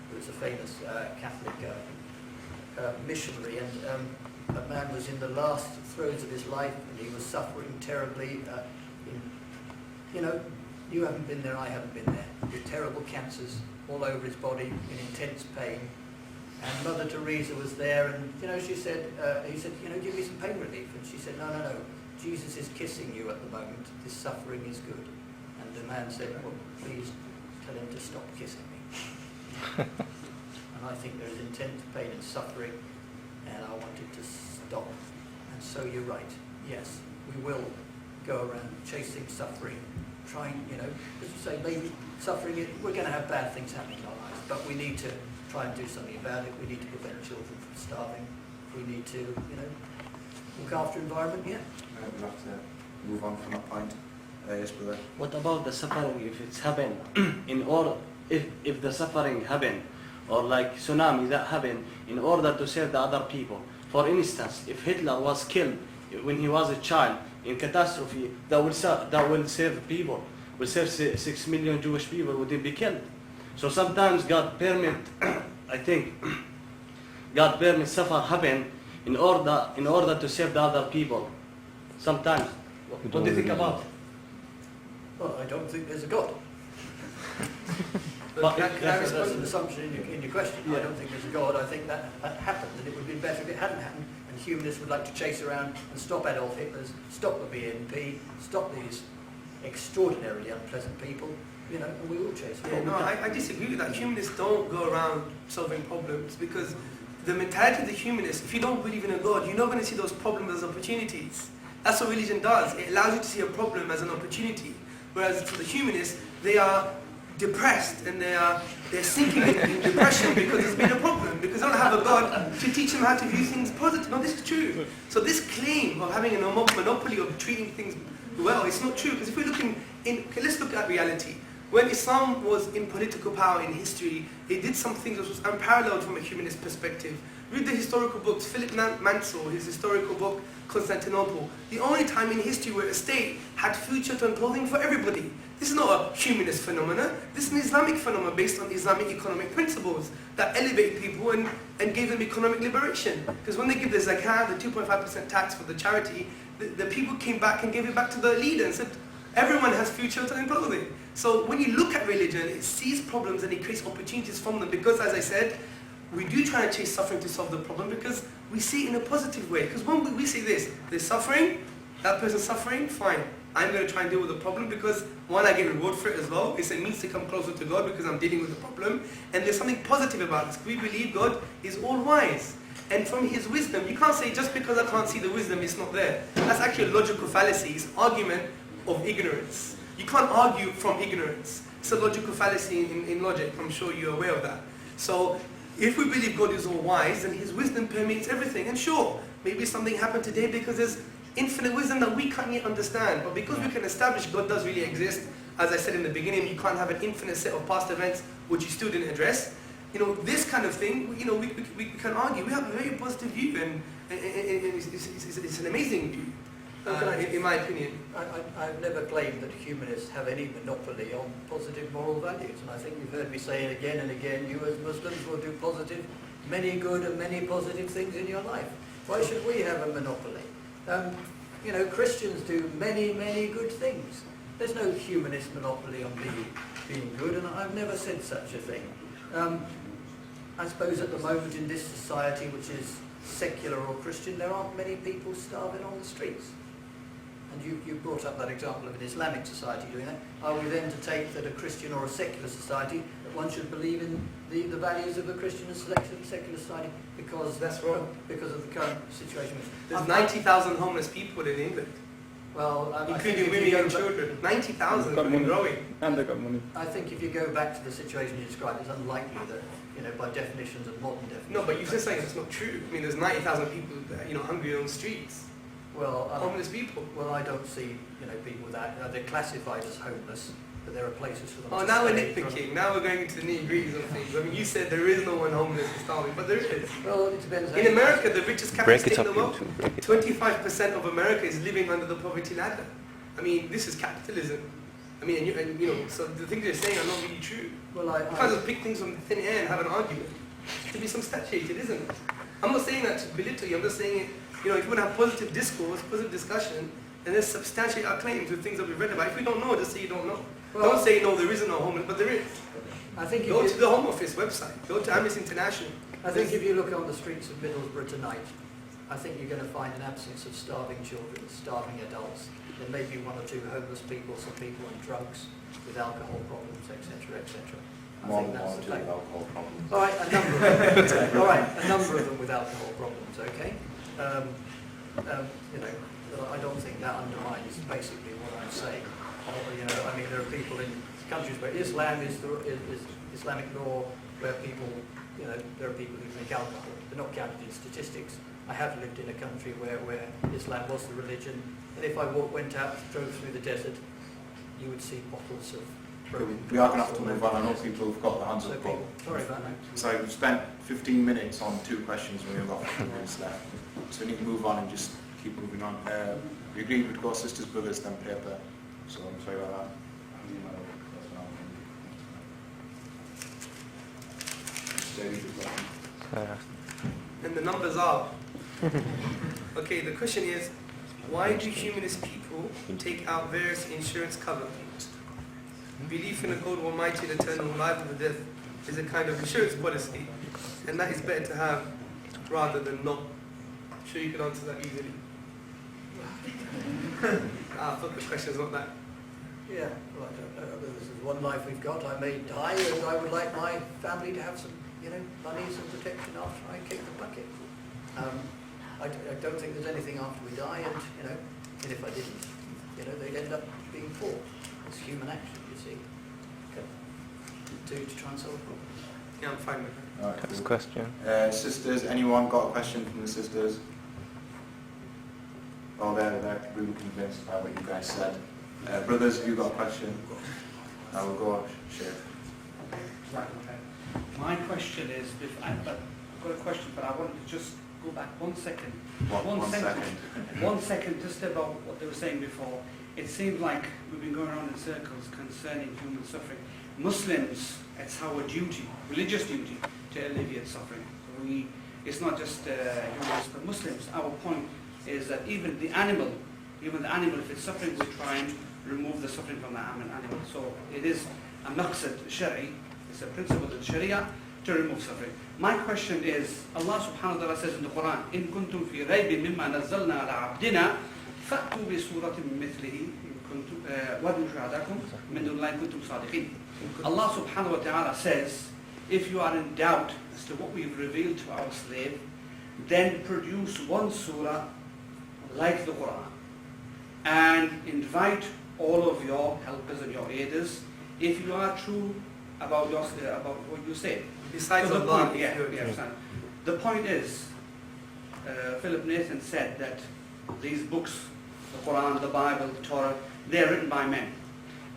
[SPEAKER 5] who was a famous Catholic missionary, and a man was in the last throes of his life, and he was suffering terribly. You haven't been there, I haven't been there. With terrible cancers all over his body, in intense pain. And Mother Teresa was there, and he said, give me some pain relief. And she said, no, Jesus is kissing you at the moment. This suffering is good. And the man said, well, please tell him to stop kissing me. And I think there is intense pain and suffering, and I want it to stop. And so you're right. Yes, we will go around chasing suffering, trying, as you say, maybe suffering, we're going to have bad things happening in our lives, but we need to try and do something about it. We need to prevent children from starving. We need to, look after environment,
[SPEAKER 2] We'll have to move on from that point. Yes, brother.
[SPEAKER 7] What about the suffering if it's happened if the suffering happened, or like tsunami that happened in order to save the other people? For instance, if Hitler was killed when he was a child in catastrophe, that will save people. will save 6 million Jewish people wouldn't be killed. So sometimes God permit, I think, God permit suffer happen in order to save the other people. Sometimes. What do you think about it?
[SPEAKER 5] Well, I don't think there's a God.
[SPEAKER 7] But
[SPEAKER 5] That's an assumption in your question.
[SPEAKER 7] Yeah.
[SPEAKER 5] I don't think there's a God. I think that happened, and it would have been better if it hadn't happened. And humanists would like to chase around and stop Adolf Hitler's, stop the BNP, stop these extraordinarily unpleasant people, you know, and we will chase them.
[SPEAKER 4] Yeah, no, I disagree with that. Humanists don't go around solving problems because the mentality of the humanist, if you don't believe in a God, you're not going to see those problems as opportunities. That's what religion does. It allows you to see a problem as an opportunity. Whereas for the humanists, they are depressed and they're sinking in depression because there's been a problem, because they don't have a God to teach them how to view things positive. No, this is true. So this claim of having a monopoly of treating things well, it's not true, because if we're looking in, okay, let's look at reality. When Islam was in political power in history, it did some things that was unparalleled from a humanist perspective. Read the historical books, Philip Mansell, his historical book, Constantinople. The only time in history where a state had food, shelter and clothing for everybody. This is not a humanist phenomenon. This is an Islamic phenomenon based on Islamic economic principles that elevate people and gave them economic liberation. Because when they give the zakah, the 2.5% tax for the charity, the people came back and gave it back to the leader and said, everyone has food, shelter and clothing. So when you look at religion, it sees problems and it creates opportunities from them, because as I said, we do try to chase suffering to solve the problem because we see it in a positive way. Because when we say this, there's suffering, that person's suffering, fine. I'm going to try and deal with the problem because one, I get reward for it as well. It's a means to come closer to God because I'm dealing with the problem. And there's something positive about this. We believe God is all wise. And from His wisdom, you can't say just because I can't see the wisdom, it's not there. That's actually a logical fallacy. It's argument of ignorance. You can't argue from ignorance. It's a logical fallacy in logic. I'm sure you're aware of that. So if we believe God is all wise, then His wisdom permeates everything. And sure, maybe something happened today because there's infinite wisdom that we can't yet understand. But because we can establish God does really exist, as I said in the beginning, you can't have an infinite set of past events which you still didn't address. You know, this kind of thing, you know, we can argue. We have a very positive view, and it's an amazing view, in my opinion.
[SPEAKER 5] I've never claimed that humanists have any monopoly on positive moral values, and I think you've heard me say it again and again, you as Muslims will do positive, many good and many positive things in your life. Why should we have a monopoly? You know, Christians do many, many good things. There's no humanist monopoly on being good, and I've never said such a thing. I suppose at the moment in this society, which is secular or Christian, there aren't many people starving on the streets. And you brought up that example of an Islamic society doing that. Are we then to take that a Christian or a secular society, that one should believe in the values of a Christian and secular society because
[SPEAKER 4] That's wrong.
[SPEAKER 5] Because of the current situation?
[SPEAKER 4] There's 90,000 homeless people in England,
[SPEAKER 5] Well,
[SPEAKER 4] including women and children. 90,000 and growing.
[SPEAKER 3] And they got money.
[SPEAKER 5] I think if you go back to the situation you described, it's unlikely that, you know, by definitions of modern definitions.
[SPEAKER 4] No, but you've just saying that's not true. I mean, there's 90,000 people, that, you know, hungry on the streets.
[SPEAKER 5] Well,
[SPEAKER 4] Homeless people.
[SPEAKER 5] Well, I don't see, you know, people that they're classified as homeless, but there are places for them.
[SPEAKER 4] Oh,
[SPEAKER 5] to
[SPEAKER 4] now we're
[SPEAKER 5] stay.
[SPEAKER 4] nitpicking. Now we're going into the nitty-gritties of things. I mean, you said there is no one homeless and starving, but there is.
[SPEAKER 5] Well, it depends.
[SPEAKER 4] In America, the richest capitalist
[SPEAKER 3] Break it
[SPEAKER 4] state in
[SPEAKER 3] up,
[SPEAKER 4] the world,
[SPEAKER 3] YouTube. Break it up.
[SPEAKER 4] 25% of America is living under the poverty ladder. I mean, this is capitalism. I mean, and you know, so the things you're saying are not really true.
[SPEAKER 5] Well,
[SPEAKER 4] You can't just pick things from thin air and have an argument. It should be substantiated, isn't it? I'm not saying that to belittle you. I'm just saying it. You know, if you want to have positive discourse, positive discussion, then let's substantiate our claims with things that we've read about. If you don't know, just say you don't know.
[SPEAKER 5] Well,
[SPEAKER 4] Don't say no, there isn't no homeless, but there is.
[SPEAKER 5] I think
[SPEAKER 4] Go to the Home Office website. Go to Amnesty International.
[SPEAKER 5] I think if you look on the streets of Middlesbrough tonight, I think you're going to find an absence of starving children, starving adults. There may be one or two homeless people, some people on drugs with alcohol problems, etc., etc. I think that's the fact.
[SPEAKER 2] alcohol problems.
[SPEAKER 5] All right, a number of them. All right, a number of them with alcohol problems. Okay. You know, I don't think that undermines basically what I'm saying. You know, I mean, there are people in countries where Islam is Islamic law, where people, you know, there are people who drink alcohol. They're not counted in statistics. I have lived in a country where Islam was the religion, and if I went out, drove through the desert, you would see bottles of broken
[SPEAKER 2] We are going to
[SPEAKER 5] glass
[SPEAKER 2] have to
[SPEAKER 5] all
[SPEAKER 2] move
[SPEAKER 5] over
[SPEAKER 2] on. I know
[SPEAKER 5] the desert.
[SPEAKER 2] people have got their hands
[SPEAKER 5] So
[SPEAKER 2] up.
[SPEAKER 5] people, sorry about that.
[SPEAKER 2] So we've spent 15 minutes on 2 questions and we've got 15 minutes left. So we need to move on and just keep moving on. We agreed we'd go sisters, brothers, then paper. So I'm sorry about that.
[SPEAKER 4] And the numbers are. Okay, the question is, why do humanist people take out various insurance cover? Belief in a God Almighty and eternal life and death is a kind of insurance policy, and that is better to have rather than not. I'm sure you can answer that easily. I thought the question's not that.
[SPEAKER 5] Yeah, well, I don't know. This is one life we've got. I may die, and I would like my family to have some, money, some protection after I kick the bucket. I don't think there's anything after we die, and if I didn't, they'd end up being poor. It's human action, you see, to try and solve problems.
[SPEAKER 4] Yeah, I'm fine with that.
[SPEAKER 2] All right,
[SPEAKER 3] Next
[SPEAKER 2] cool.
[SPEAKER 3] question.
[SPEAKER 2] Sisters, anyone got a question from the sisters? Oh, they're really convinced by what you guys said. Brothers, have you got a question? I will go, Sheikh.
[SPEAKER 8] Right, okay. My question is, I've got a question, but I wanted to just go back 1 second.
[SPEAKER 2] One second.
[SPEAKER 8] 1 second, just about what they were saying before. It seems like we've been going around in circles concerning human suffering. Muslims, it's our duty, religious duty, to alleviate suffering. It's not just humans, but Muslims. Our point is that even the animal, if it's suffering, we try and remove the suffering from the animal. So it is a maqsad shari, it's a principle of Sharia to remove suffering. My question is, Allah subhanahu wa ta'ala says in the Qur'an, إِن كُنْتُمْ فِي رَيْبٍ مِمَّا نَزَّلْنَا عَلَىٰ عَبْدِنَا فَأْتُوا بِسُورَةٍ مِّن مِثْلِهِ وَادْعُوا شُهَدَاءَكُم مِّن دُونِ اللَّهِ إِن كُنْتُمْ صَادِقِينَ. Allah subhanahu wa ta'ala says, if you are in doubt as to what we've revealed to our slave, then produce one surah like the Qur'an and invite all of your helpers and your aiders if you are true about what you say.
[SPEAKER 4] Besides
[SPEAKER 8] so the
[SPEAKER 4] Allah,
[SPEAKER 8] point, the point is, Philip Nathan said that these books, the Quran, the Bible, the Torah, they're written by men.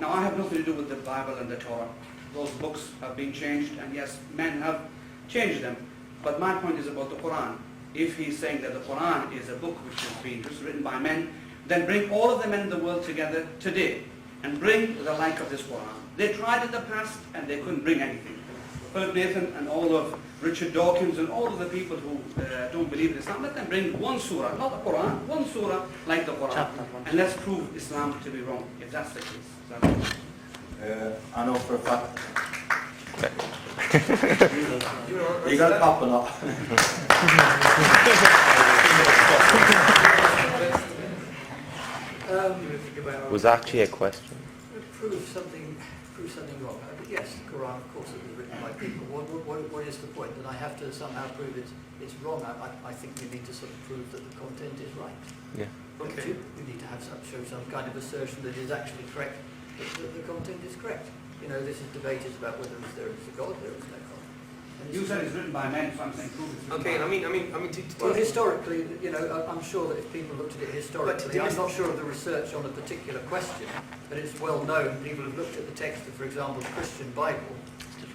[SPEAKER 8] Now I have nothing to do with the Bible and the Torah. Those books have been changed, and yes, men have changed them. But my point is about the Quran. If he's saying that the Quran is a book which has been written by men, then bring all of the men in the world together today and bring the like of this Quran. They tried in the past and they couldn't bring anything. Philip Nathan and all of Richard Dawkins and all of the people who don't believe in Islam, let them bring one surah, not the Quran, one surah like the Quran. And let's prove Islam to be wrong, if that's the case.
[SPEAKER 2] I know for a fact. You got a pop or not?
[SPEAKER 3] Was actually a question.
[SPEAKER 5] Prove something wrong. Yes, the Quran, of course, it was written by people. What is the point? That I have to somehow prove it's wrong? I think we need to sort of prove that the content is right.
[SPEAKER 3] Yeah.
[SPEAKER 5] Okay. We need to show some kind of assertion that is actually correct, that the content is correct. This is debated about whether there is a God, there is no God.
[SPEAKER 8] You said it's written by men, so I'm saying prove it's written
[SPEAKER 4] Okay,
[SPEAKER 8] by
[SPEAKER 5] Well, historically, I'm sure that if people looked at it historically, I'm not sure of the research on a particular question, but it's well known. People have looked at the text of, for example, the Christian Bible,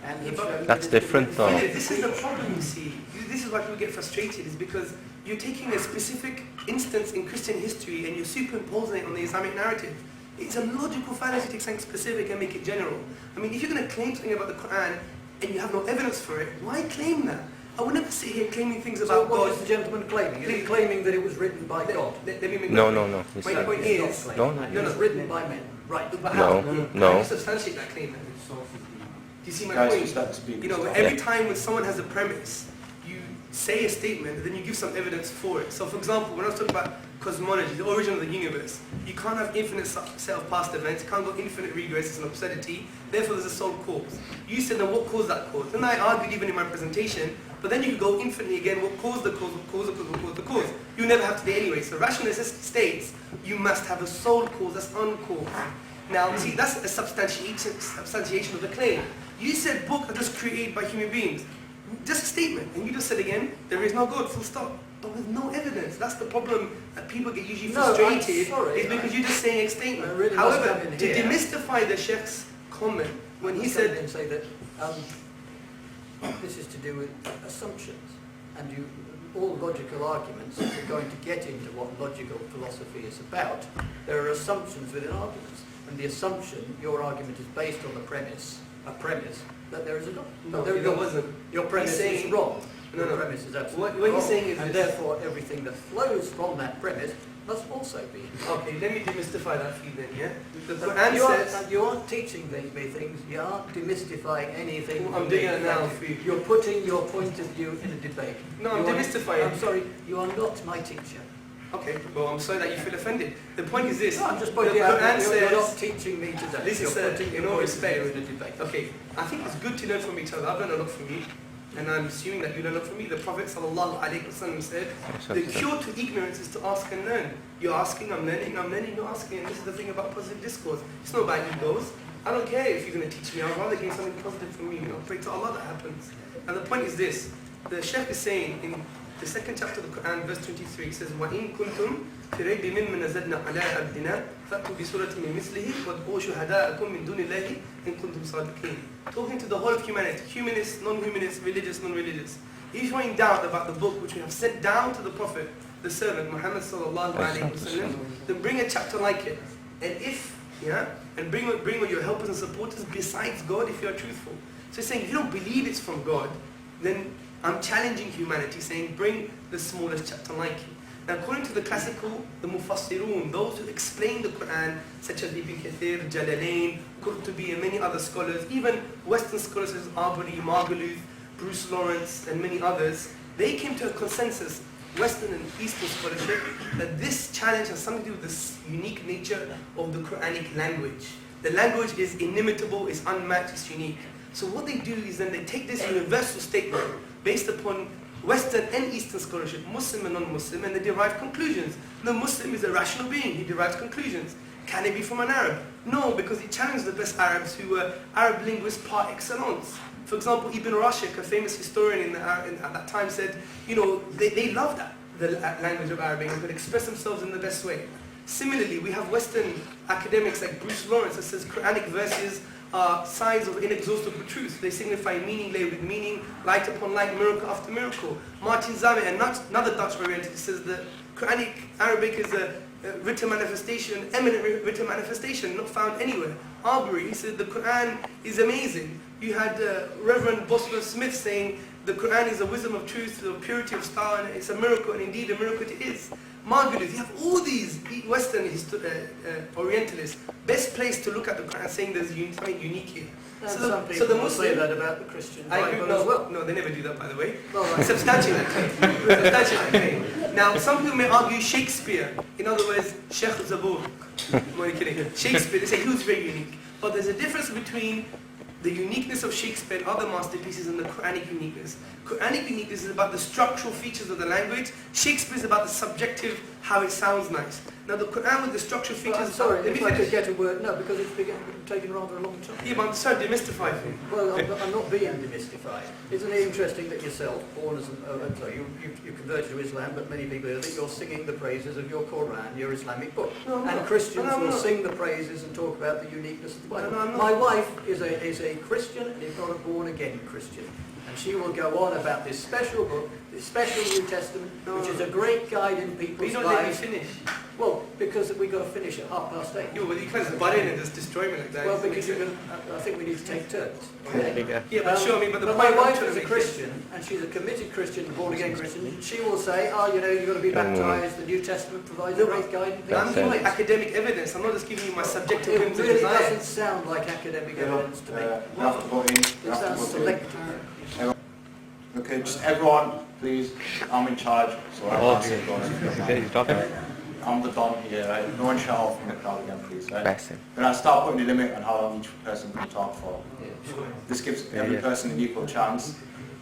[SPEAKER 5] and have shown that
[SPEAKER 3] That's
[SPEAKER 5] it's
[SPEAKER 3] different though.
[SPEAKER 4] This is the problem, you see. This is why people get frustrated, is because you're taking a specific instance in Christian history and you're superimposing it on the Islamic narrative. It's a logical fallacy to take something specific and make it general. I mean, if you're going to claim something about the Quran and you have no evidence for it, why claim that? I would never sit here claiming things about
[SPEAKER 5] So what
[SPEAKER 4] God.
[SPEAKER 5] is the gentleman claiming? Is he claiming that it was written by God?
[SPEAKER 4] Let me make
[SPEAKER 3] No,
[SPEAKER 4] my
[SPEAKER 3] no,
[SPEAKER 4] point.
[SPEAKER 3] no.
[SPEAKER 4] My
[SPEAKER 3] It's-
[SPEAKER 4] point is,
[SPEAKER 3] No,
[SPEAKER 5] It was written by men. Right.
[SPEAKER 4] but
[SPEAKER 3] No,
[SPEAKER 4] how?
[SPEAKER 3] no.
[SPEAKER 4] How do you substantiate that claim then? Do you see my
[SPEAKER 2] Guys,
[SPEAKER 4] point?
[SPEAKER 2] you start to speak.
[SPEAKER 4] Every time when someone has a premise, you say a statement and then you give some evidence for it. So for example, when I was talking about cosmology, the origin of the universe, you can't have infinite set of past events, you can't go infinite regress, it's an absurdity, therefore there's a sole cause. You said, then what caused that cause? Then I argued even in my presentation, but then you could go infinitely again, what caused the cause, what caused the cause, what caused the cause. You never have to do anyway. So rational necessity states, you must have a sole cause, that's uncaused. Now, see, that's a substantiation of the claim. You said book are just created by human beings. Just a statement, and you just said again, there is no God, full stop. But with no evidence. That's the problem that people get usually frustrated, is because you're just saying a statement.
[SPEAKER 5] Really
[SPEAKER 4] However,
[SPEAKER 5] must come in
[SPEAKER 4] to
[SPEAKER 5] here.
[SPEAKER 4] demystify the Sheikh's comment, when he said,
[SPEAKER 5] say that this is to do with assumptions, and all logical arguments, if we're going to get into what logical philosophy is about, there are assumptions within arguments. And the assumption, your argument is based on a premise that there is a God.
[SPEAKER 4] No, it wasn't.
[SPEAKER 5] Your premise
[SPEAKER 4] saying-
[SPEAKER 5] is wrong.
[SPEAKER 4] No,
[SPEAKER 5] Your
[SPEAKER 4] no.
[SPEAKER 5] premise is absolutely
[SPEAKER 4] What
[SPEAKER 5] wrong.
[SPEAKER 4] he's saying is
[SPEAKER 5] and
[SPEAKER 4] this.
[SPEAKER 5] therefore everything that flows from that premise must also be.
[SPEAKER 4] Okay, let me demystify that for you then, yeah? The
[SPEAKER 5] But
[SPEAKER 4] Qur'an
[SPEAKER 5] you
[SPEAKER 4] says...
[SPEAKER 5] aren't teaching me things, you aren't demystifying anything.
[SPEAKER 4] Well, I'm doing it now for you.
[SPEAKER 5] You're putting your point of view in a debate.
[SPEAKER 4] No, I'm
[SPEAKER 5] You are-
[SPEAKER 4] demystifying.
[SPEAKER 5] I'm sorry, you are not my teacher.
[SPEAKER 4] Okay, well, I'm sorry that you feel offended. The point is this.
[SPEAKER 5] No, I'm just
[SPEAKER 4] the
[SPEAKER 5] pointing out
[SPEAKER 4] Qur'an
[SPEAKER 5] that you're not
[SPEAKER 4] says...
[SPEAKER 5] teaching me today.
[SPEAKER 4] This is
[SPEAKER 5] you're
[SPEAKER 4] a,
[SPEAKER 5] putting
[SPEAKER 4] in
[SPEAKER 5] your
[SPEAKER 4] all
[SPEAKER 5] point of view
[SPEAKER 4] respect.
[SPEAKER 5] in a debate.
[SPEAKER 4] Okay, I think it's good to learn from each other. I've learned a lot from you. And I'm assuming that you learn a lot from me. The Prophet ﷺ said, the cure to ignorance is to ask and learn. You're asking, I'm learning, you're asking. And this is the thing about positive discourse. It's not about egos. I don't care if you're going to teach me. I'd rather get something positive from you. Pray to Allah that happens. And the point is this. The Shaykh is saying in the second chapter of the Qur'an, verse 23, it says, وَإِن كُنْتُمْ فِي رَيْبٍ مِّمَّا نَزَلْنَا عَلَىٰ عَبْدِنَا فَأْتُوا بِسُورَةٍ مِّن مِثْلِهِ وَادْعُوا شُهَدَاءَكُم مِّن دُونِ اللَّهِ إِن كُنتُمْ صَادِقِينَ. Talking to the whole of humanity, humanists, non-humanists, religious, non-religious. If you're in doubt about the book which we have sent down to the Prophet, the servant, Muhammad sallallahu alayhi wa sallam, then bring a chapter like it. And if, and bring your helpers and supporters besides God if you are truthful. So he's saying, if you don't believe it's from God, then I'm challenging humanity, saying, bring the smallest chapter like it. Now, according to the classical, the Mufassirun, those who explain the Qur'an, such as Ibn Kathir, Jalalain, Qurtubi, and many other scholars, even Western scholars such as Arbery, Margaluth, Bruce Lawrence, and many others, they came to a consensus, Western and Eastern scholarship, that this challenge has something to do with this unique nature of the Quranic language. The language is inimitable, it's unmatched, it's unique. So what they do is then they take this universal statement based upon Western and Eastern scholarship, Muslim and non-Muslim, and they derive conclusions. The Muslim is a rational being, he derives conclusions. Can it be from an Arab? No, because he challenged the best Arabs who were Arab linguists par excellence. For example, Ibn Rashid, a famous historian at that time, said, they loved the language of Arabic and could express themselves in the best way. Similarly, we have Western academics like Bruce Lawrence that says Quranic verses are signs of inexhaustible truth. They signify meaning laid with meaning, light upon light, miracle after miracle. Martin Zame, another Dutch Orientalist, says that Quranic Arabic is a written manifestation, eminent written manifestation, not found anywhere. Arbery, he said the Quran is amazing. You had Reverend Boswell Smith saying the Quran is a wisdom of truth, the purity of style, and it's a miracle, and indeed a miracle it is. Margaret, you have all these Western Orientalists, best place to look at the Quran saying there's something unique here.
[SPEAKER 5] Some people will say that about the Christian Bible as well.
[SPEAKER 4] No, they never do that, by the way.
[SPEAKER 5] Well, right.
[SPEAKER 4] Substantiate that claim. Substantiate that claim. Now, some people may argue Shakespeare, in other words, Sheikh Zabur. I'm only kidding. Shakespeare, they say he was very unique. But there's a difference between the uniqueness of Shakespeare and other masterpieces and the Quranic uniqueness. Quranic uniqueness is about the structural features of the language. Shakespeare is about the subjective, how it sounds nice. Now the Quran with the structural features...
[SPEAKER 5] I'm sorry, if I could get a word... No, because it's taken rather a long time.
[SPEAKER 4] Yeah, but I'm sorry to demystify things.
[SPEAKER 5] Well, I'm not being demystified. Isn't it interesting that yourself, born as you converted to Islam, but many people here think you're singing the praises of your Quran, your Islamic book.
[SPEAKER 4] No, I'm
[SPEAKER 5] and
[SPEAKER 4] not.
[SPEAKER 5] Christians
[SPEAKER 4] No, I'm
[SPEAKER 5] will
[SPEAKER 4] not.
[SPEAKER 5] sing the praises and talk about the uniqueness of the Bible.
[SPEAKER 4] No, I'm not.
[SPEAKER 5] My wife is a Christian, and is not a born-again Christian. And she will go on about this special book, this special New Testament, which is a great guide in
[SPEAKER 4] But
[SPEAKER 5] people's
[SPEAKER 4] you don't let me
[SPEAKER 5] lives.
[SPEAKER 4] finish.
[SPEAKER 5] Well, because we've got to finish at 8:30.
[SPEAKER 4] Yo, but you can't just butt in and just destroy me like that.
[SPEAKER 5] Well, because you can, I think we need to take turns.
[SPEAKER 4] Yeah, but sure, I mean, but the
[SPEAKER 5] But my
[SPEAKER 4] point I'm
[SPEAKER 5] wife
[SPEAKER 4] trying
[SPEAKER 5] is
[SPEAKER 4] to
[SPEAKER 5] a
[SPEAKER 4] make
[SPEAKER 5] Christian, and she's a committed Christian, born again Christian. She will say, you've got to be baptized, the New Testament provides a great guidance.
[SPEAKER 4] I'm giving you academic evidence, I'm not just giving you my subjective
[SPEAKER 5] It
[SPEAKER 4] whims and
[SPEAKER 5] really
[SPEAKER 4] desires.
[SPEAKER 5] doesn't sound like academic evidence to me.
[SPEAKER 2] You have to vote in. You
[SPEAKER 5] It
[SPEAKER 2] have to
[SPEAKER 5] sounds
[SPEAKER 2] vote in.
[SPEAKER 5] selective.
[SPEAKER 2] Okay, just everyone, please. I'm in charge, so I
[SPEAKER 3] Oh,
[SPEAKER 2] can't say
[SPEAKER 3] okay, he's talking.
[SPEAKER 2] I'm the don here, right? No one shout out from the crowd again, please, right?
[SPEAKER 3] Best thing.
[SPEAKER 2] When I start putting a limit on how long each person can talk for, this gives every person an equal chance,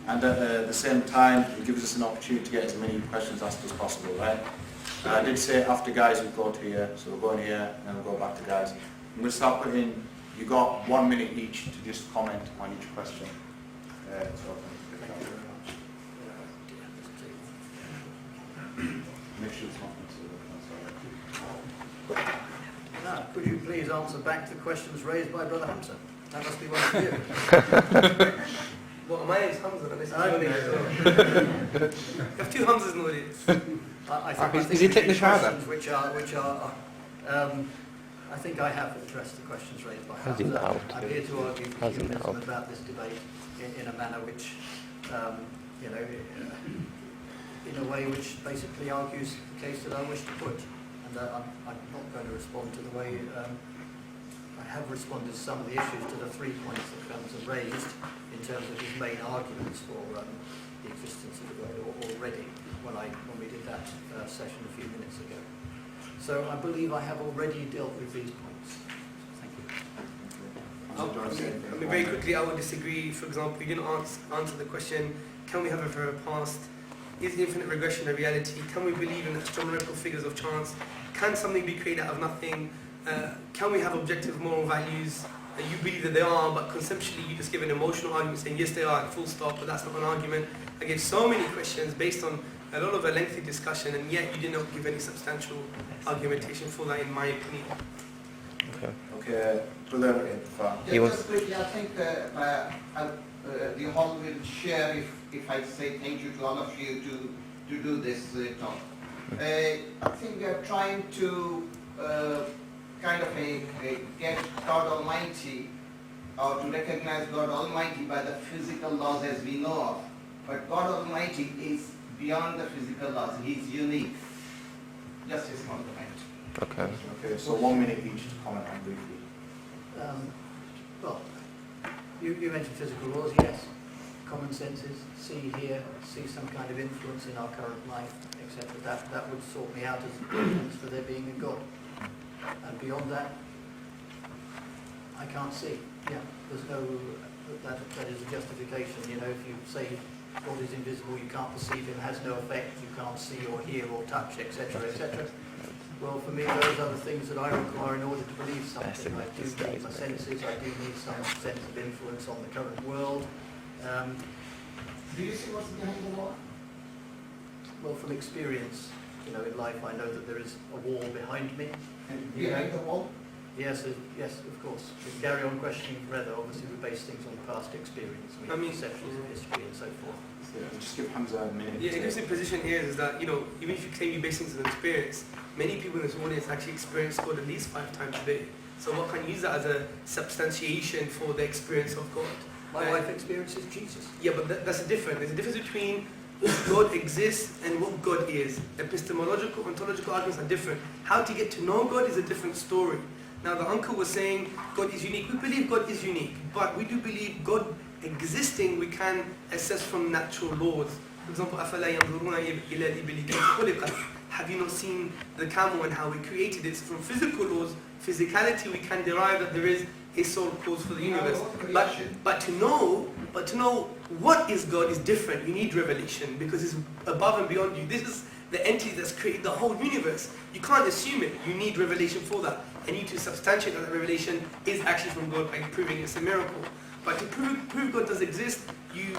[SPEAKER 2] and at the same time, it gives us an opportunity to get as many questions asked as possible, right? And I did say after guys, we go to here, so we'll go in here, and then we'll go back to guys. I'm going to start putting, you got 1 minute each to just comment on each question. Make sure it's not
[SPEAKER 5] Now, could you please answer back to questions raised by Brother Hamza? That must be one of you.
[SPEAKER 4] Well, my name's Hamza, and this is
[SPEAKER 5] I
[SPEAKER 4] your
[SPEAKER 5] don't
[SPEAKER 4] name as
[SPEAKER 5] know.
[SPEAKER 4] well. You have two Hamzas nowadays.
[SPEAKER 5] I
[SPEAKER 3] Is he taking the shower?
[SPEAKER 5] I think I have addressed the questions raised by
[SPEAKER 3] How's he
[SPEAKER 5] Hamza.
[SPEAKER 3] loud?
[SPEAKER 5] I'm here to argue for
[SPEAKER 3] How's he
[SPEAKER 5] humanism
[SPEAKER 3] loud?
[SPEAKER 5] about this debate in a manner which, you know, in a way which basically argues the case that I wish to put. And I'm not going to respond to the way I have responded to some of the issues, to the 3 points that Hamza raised in terms of his main arguments for the existence of the God already when we did that session a few minutes ago. So I believe I have already dealt with these points. Thank you.
[SPEAKER 4] I mean, very quickly, I would disagree. For example, you didn't answer the question, can we have a very past? Is infinite regression a reality? Can we believe in astronomical figures of chance? Can something be created out of nothing? Can we have objective moral values? You believe that they are, but conceptually you just give an emotional argument saying yes they are, full stop, but that's not an argument. I gave so many questions based on a lot of a lengthy discussion, and yet you did not give any substantial argumentation for that, in my opinion.
[SPEAKER 2] Okay, brother.
[SPEAKER 9] Just quickly, I think the hall will share if I say thank you to all of you to do this talk. I think we are trying to kind of get God Almighty, or to recognize God Almighty by the physical laws as we know of. But God Almighty is beyond the physical laws. He is unique. Just his compliment.
[SPEAKER 3] Okay.
[SPEAKER 2] Okay, so 1 minute each to comment on briefly.
[SPEAKER 5] Well, you mentioned physical laws, yes. Common senses, see, hear, see some kind of influence in our current life, etc. That would sort me out as evidence for there being a God. And beyond that, I can't see. Yeah, there's no, that is a justification. You know, if you say God is invisible, you can't perceive him, has no effect, you can't see or hear or touch, etc., etc. Well, for me, those are the things that I require in order to believe something. I do need my senses, I do need some sense of influence on the current world.
[SPEAKER 9] Do you see what's behind the wall?
[SPEAKER 5] Well, from experience, you know, in life, I know that there is a wall behind me.
[SPEAKER 9] And behind the wall?
[SPEAKER 5] Yes, yes, of course. We can carry on questioning forever. Obviously, we base things on past experience, perceptions of history and so forth.
[SPEAKER 2] Yeah, just give Hamza a minute.
[SPEAKER 4] Yeah, interesting position here is that, you know, even if you claim you base things on experience, many people in this audience actually experience God at least 5 times a day. So what can you use that as a substantiation for the experience of God?
[SPEAKER 5] My life experiences Jesus.
[SPEAKER 4] Yeah, but that's different. There's a difference between God exists and what God is. Epistemological, ontological arguments are different. How to get to know God is a different story. Now the uncle was saying God is unique. We believe God is unique, but we do believe God existing we can assess from natural laws. For example, أَفَلَا يَنْظُرُونَ إِلَى الْإِبِلِ كَيْفَ خُلِقَتْ. Have you not seen the camel and how we created it? So from physical laws, physicality, we can derive that there is a sole cause for the universe. But to know what is God is different. You need revelation because it's above and beyond you. This is the entity that's created the whole universe. You can't assume it. You need revelation for that. And you need to substantiate that revelation is actually from God by proving it's a miracle. But to prove God does exist, you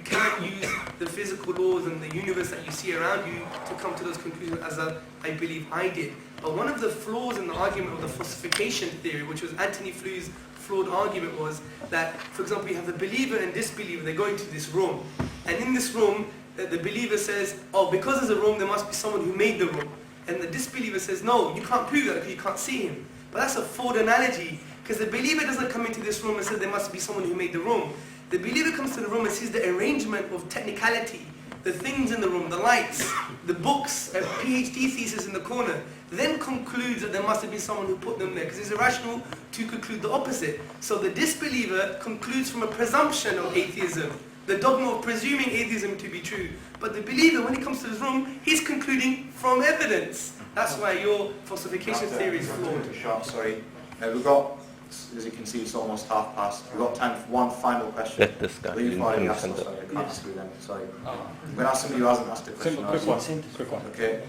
[SPEAKER 4] cannot use the physical laws and the universe that you see around you to come to those conclusions as I believe I did. But one of the flaws in the argument of the falsification theory, which was Anthony Fleur's flawed argument, was that, for example, you have the believer and disbeliever, they go into this room. And in this room, the believer says, oh, because there's a room, there must be someone who made the room. And the disbeliever says, no, you can't prove that because you can't see him. But that's a flawed analogy, because the believer doesn't come into this room and say there must be someone who made the room. The believer comes to the room and sees the arrangement of technicality, the things in the room, the lights, the books, a PhD thesis in the corner, then concludes that there must have been someone who put them there, because it's irrational to conclude the opposite. So the disbeliever concludes from a presumption of atheism, the dogma of presuming atheism to be true. But the believer, when he comes to this room, he's concluding from evidence. That's why your falsification theory is flawed.
[SPEAKER 2] Short, sorry. We've got, as you can see, it's almost past. We've got time for one final question.
[SPEAKER 3] This guy.
[SPEAKER 2] You've already asked us, sorry, I can't ask you then, sorry. I'm going to ask somebody who hasn't asked a question.
[SPEAKER 3] Quick one.
[SPEAKER 2] Okay.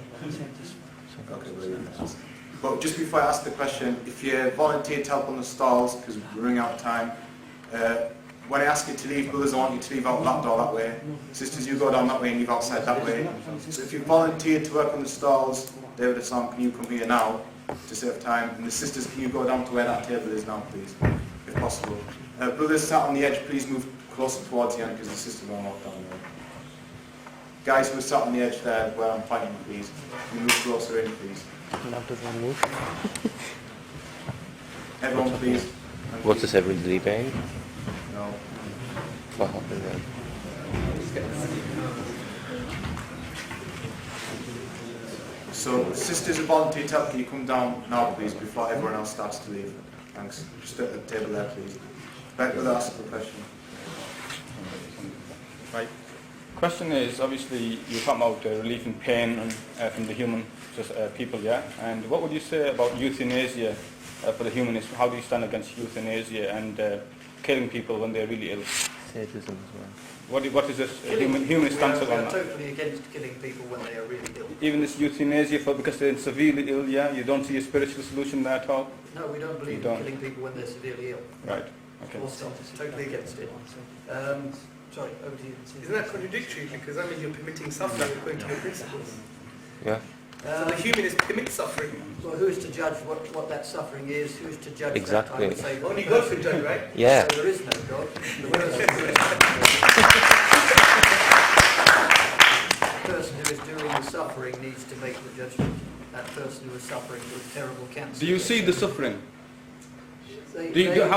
[SPEAKER 2] Okay, brilliant. But just before I ask the question, if you volunteer to help on the stalls, because we're running out of time, when I ask you to leave, brothers, I want you to leave out that door that way. Sisters, you go down that way and leave outside that way. So if you volunteer to work on the stalls, David Islam, can you come here now to save time? And the sisters, can you go down to where that table is now, please?
[SPEAKER 1] if possible. Brothers sat on the edge, please move closer towards the end because the sisters are locked down there. Guys who are sat on the edge there where I'm pointing, please. Can you move closer in, please? Everyone, please. Thank
[SPEAKER 3] What
[SPEAKER 1] you.
[SPEAKER 3] does everybody bang?
[SPEAKER 1] No.
[SPEAKER 3] What happened then?
[SPEAKER 1] So, sisters have volunteered to help. Can you come down now, please, before everyone else starts to leave? Thanks. Just at the table there, please. Back with ask the question.
[SPEAKER 10] Right. Question is, obviously, you're talking about relief in pain and, from the human people, yeah? And what would you say about euthanasia for the humanists? How do you stand against euthanasia and killing people when they're really ill?
[SPEAKER 3] Sadism as well.
[SPEAKER 10] What is this human stance on
[SPEAKER 5] We are
[SPEAKER 10] that?
[SPEAKER 5] totally against killing people when they are really ill.
[SPEAKER 10] Even this euthanasia because they're severely ill, yeah? You don't see a spiritual solution there at all?
[SPEAKER 5] No, we don't believe in killing people when they're severely ill.
[SPEAKER 10] Right. Okay.
[SPEAKER 5] Full stop. Totally against it. Sorry, over to you.
[SPEAKER 4] Isn't that contradictory? Because that means you're permitting suffering according to your principles.
[SPEAKER 3] Yeah.
[SPEAKER 4] So the humanist permits suffering.
[SPEAKER 5] Well, who is to judge what that suffering is? Who is to judge
[SPEAKER 3] Exactly.
[SPEAKER 5] that? I would say
[SPEAKER 4] Only God can judge, right?
[SPEAKER 3] Yeah.
[SPEAKER 5] So there is no God. The person who is doing the suffering needs to make the judgment. That person who is suffering with terrible cancer.
[SPEAKER 10] Do you see the suffering? How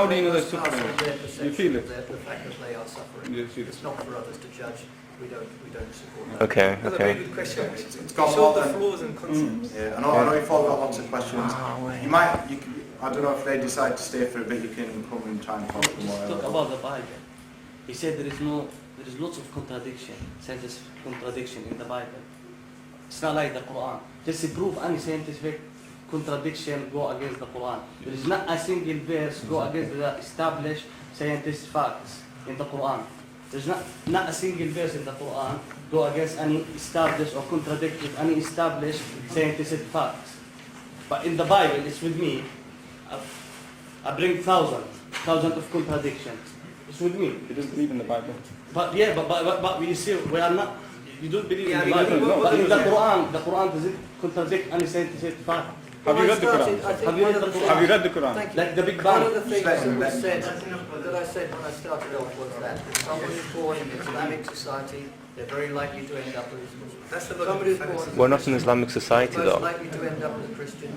[SPEAKER 10] do you know they're suffering? You feel it?
[SPEAKER 5] The fact that they are suffering.
[SPEAKER 10] You see it?
[SPEAKER 5] It's not for others to judge. We don't support that.
[SPEAKER 3] Okay,
[SPEAKER 4] That's a very
[SPEAKER 3] okay.
[SPEAKER 4] good question.
[SPEAKER 1] It's got
[SPEAKER 4] Show
[SPEAKER 1] more
[SPEAKER 4] the
[SPEAKER 1] than...
[SPEAKER 4] flaws and concepts.
[SPEAKER 1] Yeah, I know you've all got lots of questions. You might, I don't know if they decide to stay for a bit, you can come and try and talk to them.
[SPEAKER 7] Just talk
[SPEAKER 1] whatever.
[SPEAKER 7] about the Bible. He said there is lots of contradiction, scientific contradiction in the Bible. It's not like the Qur'an. Just to prove any scientific contradiction go against the Qur'an. There is not a single verse go against the established scientific facts in the Qur'an. There's not a single verse in the Quran go against any established or contradict with any established scientific facts. But in the Bible, it's with me. I bring thousands of contradictions. It's with me.
[SPEAKER 10] You don't believe in the Bible?
[SPEAKER 7] But yeah, but we see we are not. You don't believe in the
[SPEAKER 4] Yeah,
[SPEAKER 7] Bible.
[SPEAKER 10] no,
[SPEAKER 7] But in the Quran doesn't contradict any scientific fact.
[SPEAKER 10] Have you read the Quran?
[SPEAKER 7] Have you read the Quran?
[SPEAKER 10] Have you read the Quran?
[SPEAKER 5] Thank you.
[SPEAKER 7] Like the Big
[SPEAKER 5] One
[SPEAKER 7] Bang.
[SPEAKER 5] of the things that I said when I started off was that if someone is born in an Islamic society, they're very likely to end up as a Muslim.
[SPEAKER 4] That's the
[SPEAKER 5] Somebody
[SPEAKER 4] logical
[SPEAKER 5] who's born
[SPEAKER 4] fallacy.
[SPEAKER 3] We're not an Islamic society
[SPEAKER 5] most
[SPEAKER 3] though.
[SPEAKER 5] likely to end up as a Christian.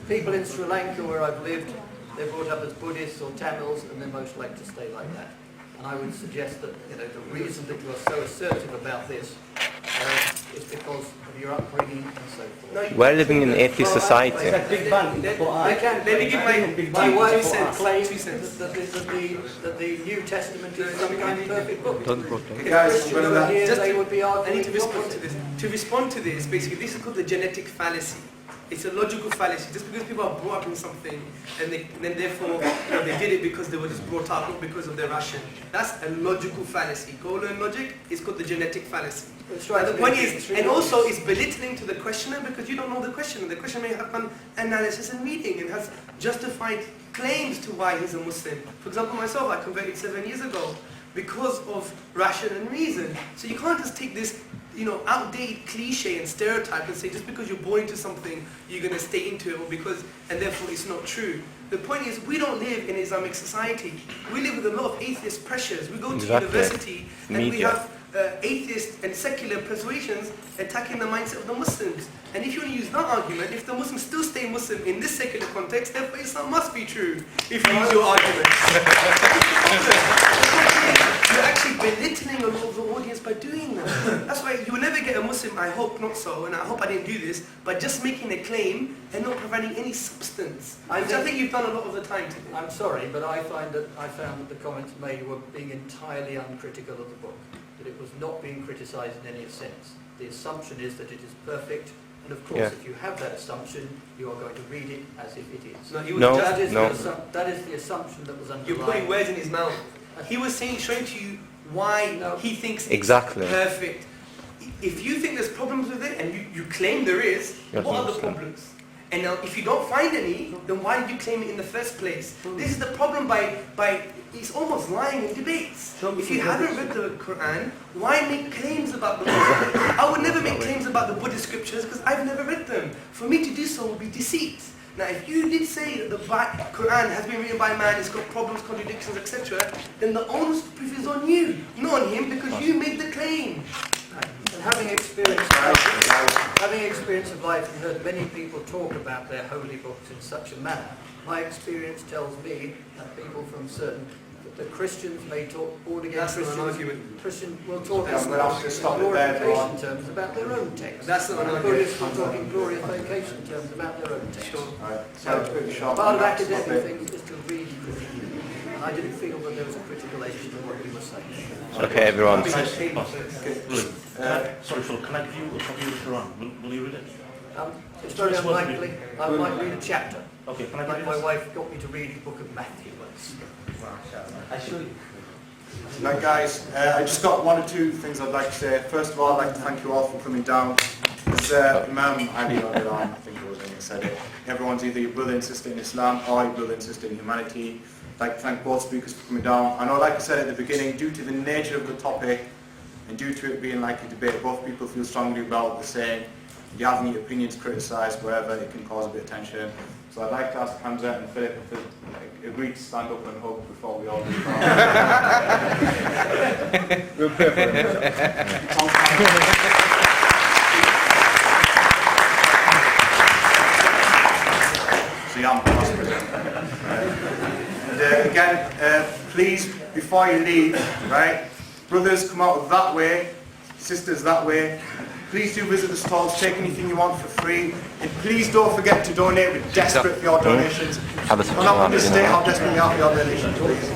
[SPEAKER 5] People in Sri Lanka where I've lived, they're brought up as Buddhists or Tamils, and they're most likely to stay like that. And I would suggest that the reason that you are so assertive about this is because of your upbringing and so forth.
[SPEAKER 3] We're living in an atheist society.
[SPEAKER 7] It's like Big Bang in the Quran.
[SPEAKER 4] Let me give
[SPEAKER 5] My
[SPEAKER 4] my
[SPEAKER 5] wife
[SPEAKER 4] 2 cents.
[SPEAKER 5] claims
[SPEAKER 4] 2 cents.
[SPEAKER 5] that the New Testament is some kind of perfect book.
[SPEAKER 1] Okay, guys,
[SPEAKER 5] Christians
[SPEAKER 1] we're
[SPEAKER 5] were
[SPEAKER 1] gonna...
[SPEAKER 5] here,
[SPEAKER 4] Just
[SPEAKER 5] they
[SPEAKER 4] to-
[SPEAKER 5] would be
[SPEAKER 4] I
[SPEAKER 5] arguing
[SPEAKER 4] need to
[SPEAKER 5] the
[SPEAKER 4] respond to
[SPEAKER 5] opposite.
[SPEAKER 4] this. To respond to this, basically, this is called the genetic fallacy. It's a logical fallacy. Just because people are brought up in something, and then therefore they did it because they were just brought up, not because of their ration. That's a logical fallacy. Go learn logic. It's called the genetic fallacy.
[SPEAKER 5] It's right.
[SPEAKER 4] And the point is, and also it's belittling to the questioner because you don't know the questioner. The questioner may have done analysis and reading and has justified claims to why he's a Muslim. For example, myself, I converted 7 years ago because of ration and reason. So you can't just take this, outdated cliche and stereotype and say just because you're born into something, you're going to stay into it, and therefore it's not true. The point is, we don't live in Islamic society. We live with a lot of atheist pressures. We go to
[SPEAKER 3] Exactly.
[SPEAKER 4] university and we
[SPEAKER 3] Media.
[SPEAKER 4] have atheist and secular persuasions attacking the mindset of the Muslims. And if you want to use that argument, if the Muslims still stay Muslim in this secular context, therefore Islam must be true, if you use your argument. You're actually belittling a lot of the audience by doing that. That's why you will never get a Muslim, I hope not so, and I hope I didn't do this, by just making a claim and not providing any substance. Which I think you've done a lot of the time today.
[SPEAKER 5] I'm sorry, but I found that the comments made were being entirely uncritical of the book. That it was not being criticised in any sense. The assumption is that it is perfect, and of course,
[SPEAKER 3] Yeah.
[SPEAKER 5] if you have that assumption, you are going to read it as if it is.
[SPEAKER 4] No, he was
[SPEAKER 3] No.
[SPEAKER 4] just,
[SPEAKER 5] That is the assumption that was underlying.
[SPEAKER 4] you're putting words in his mouth. He was showing to you why
[SPEAKER 5] No.
[SPEAKER 4] he thinks
[SPEAKER 3] Exactly.
[SPEAKER 4] it's perfect. If you think there's problems with it, and you claim there is,
[SPEAKER 3] You're
[SPEAKER 4] what are the
[SPEAKER 3] Muslim.
[SPEAKER 4] problems? And now, if you don't find any, then why did you claim it in the first place? This is the problem by it's almost lying in debates. If you haven't read the Quran, why make claims about the Quran? I would never make claims about the Buddhist scriptures because I've never read them. For me to do so would be deceit. Now, if you did say that the Qur'an has been written by man, it's got problems, contradictions, etc., then the onus of proof is on you, not on him, because you made the claim.
[SPEAKER 5] And having experience of life and heard many people talk about their holy books in such a manner, my experience tells me that people from certain, the Christians may talk, born again Christians will talk in glorification terms about their own text.
[SPEAKER 4] That's not an
[SPEAKER 5] The
[SPEAKER 4] argument.
[SPEAKER 5] Buddhists will talk in glorification terms about their own text.
[SPEAKER 1] So it's pretty short.
[SPEAKER 5] Part of academic things is to read critically. And I didn't feel that there was a critical edge to what you were saying.
[SPEAKER 3] Okay, everyone.
[SPEAKER 11] Sorry, Phil, can I give you a copy of the Quran? Will you read it?
[SPEAKER 5] It's very unlikely. I might read a chapter.
[SPEAKER 11] Okay, can I
[SPEAKER 5] Like
[SPEAKER 11] give
[SPEAKER 5] my
[SPEAKER 11] you
[SPEAKER 5] wife got me to read the book of Matthew once.
[SPEAKER 11] I show you.
[SPEAKER 1] Right, guys, I just got one or two things I'd like to say. First of all, I'd like to thank you all for coming down. As Imam Ali, I think it was when he said it, everyone's either your brother and sister in Islam or your brother and sister in humanity. I'd like to thank both speakers for coming down. I know, like I said at the beginning, due to the nature of the topic and due to it being like a debate, both people feel strongly about the saying. If you have any opinions criticised, wherever, it can cause a bit of tension. So I'd like to ask Hamza and Philip if they agree to stand up and hug before we all leave.
[SPEAKER 10] We'll pray for him.
[SPEAKER 1] So yeah, I'm prosperous. And again, please, before you leave, right, brothers come out that way, sisters that way. Please do visit the stalls, take anything you want for free, and please don't forget to donate. We're desperate for your donations. I'm not going to state how desperate we are for your donations, please.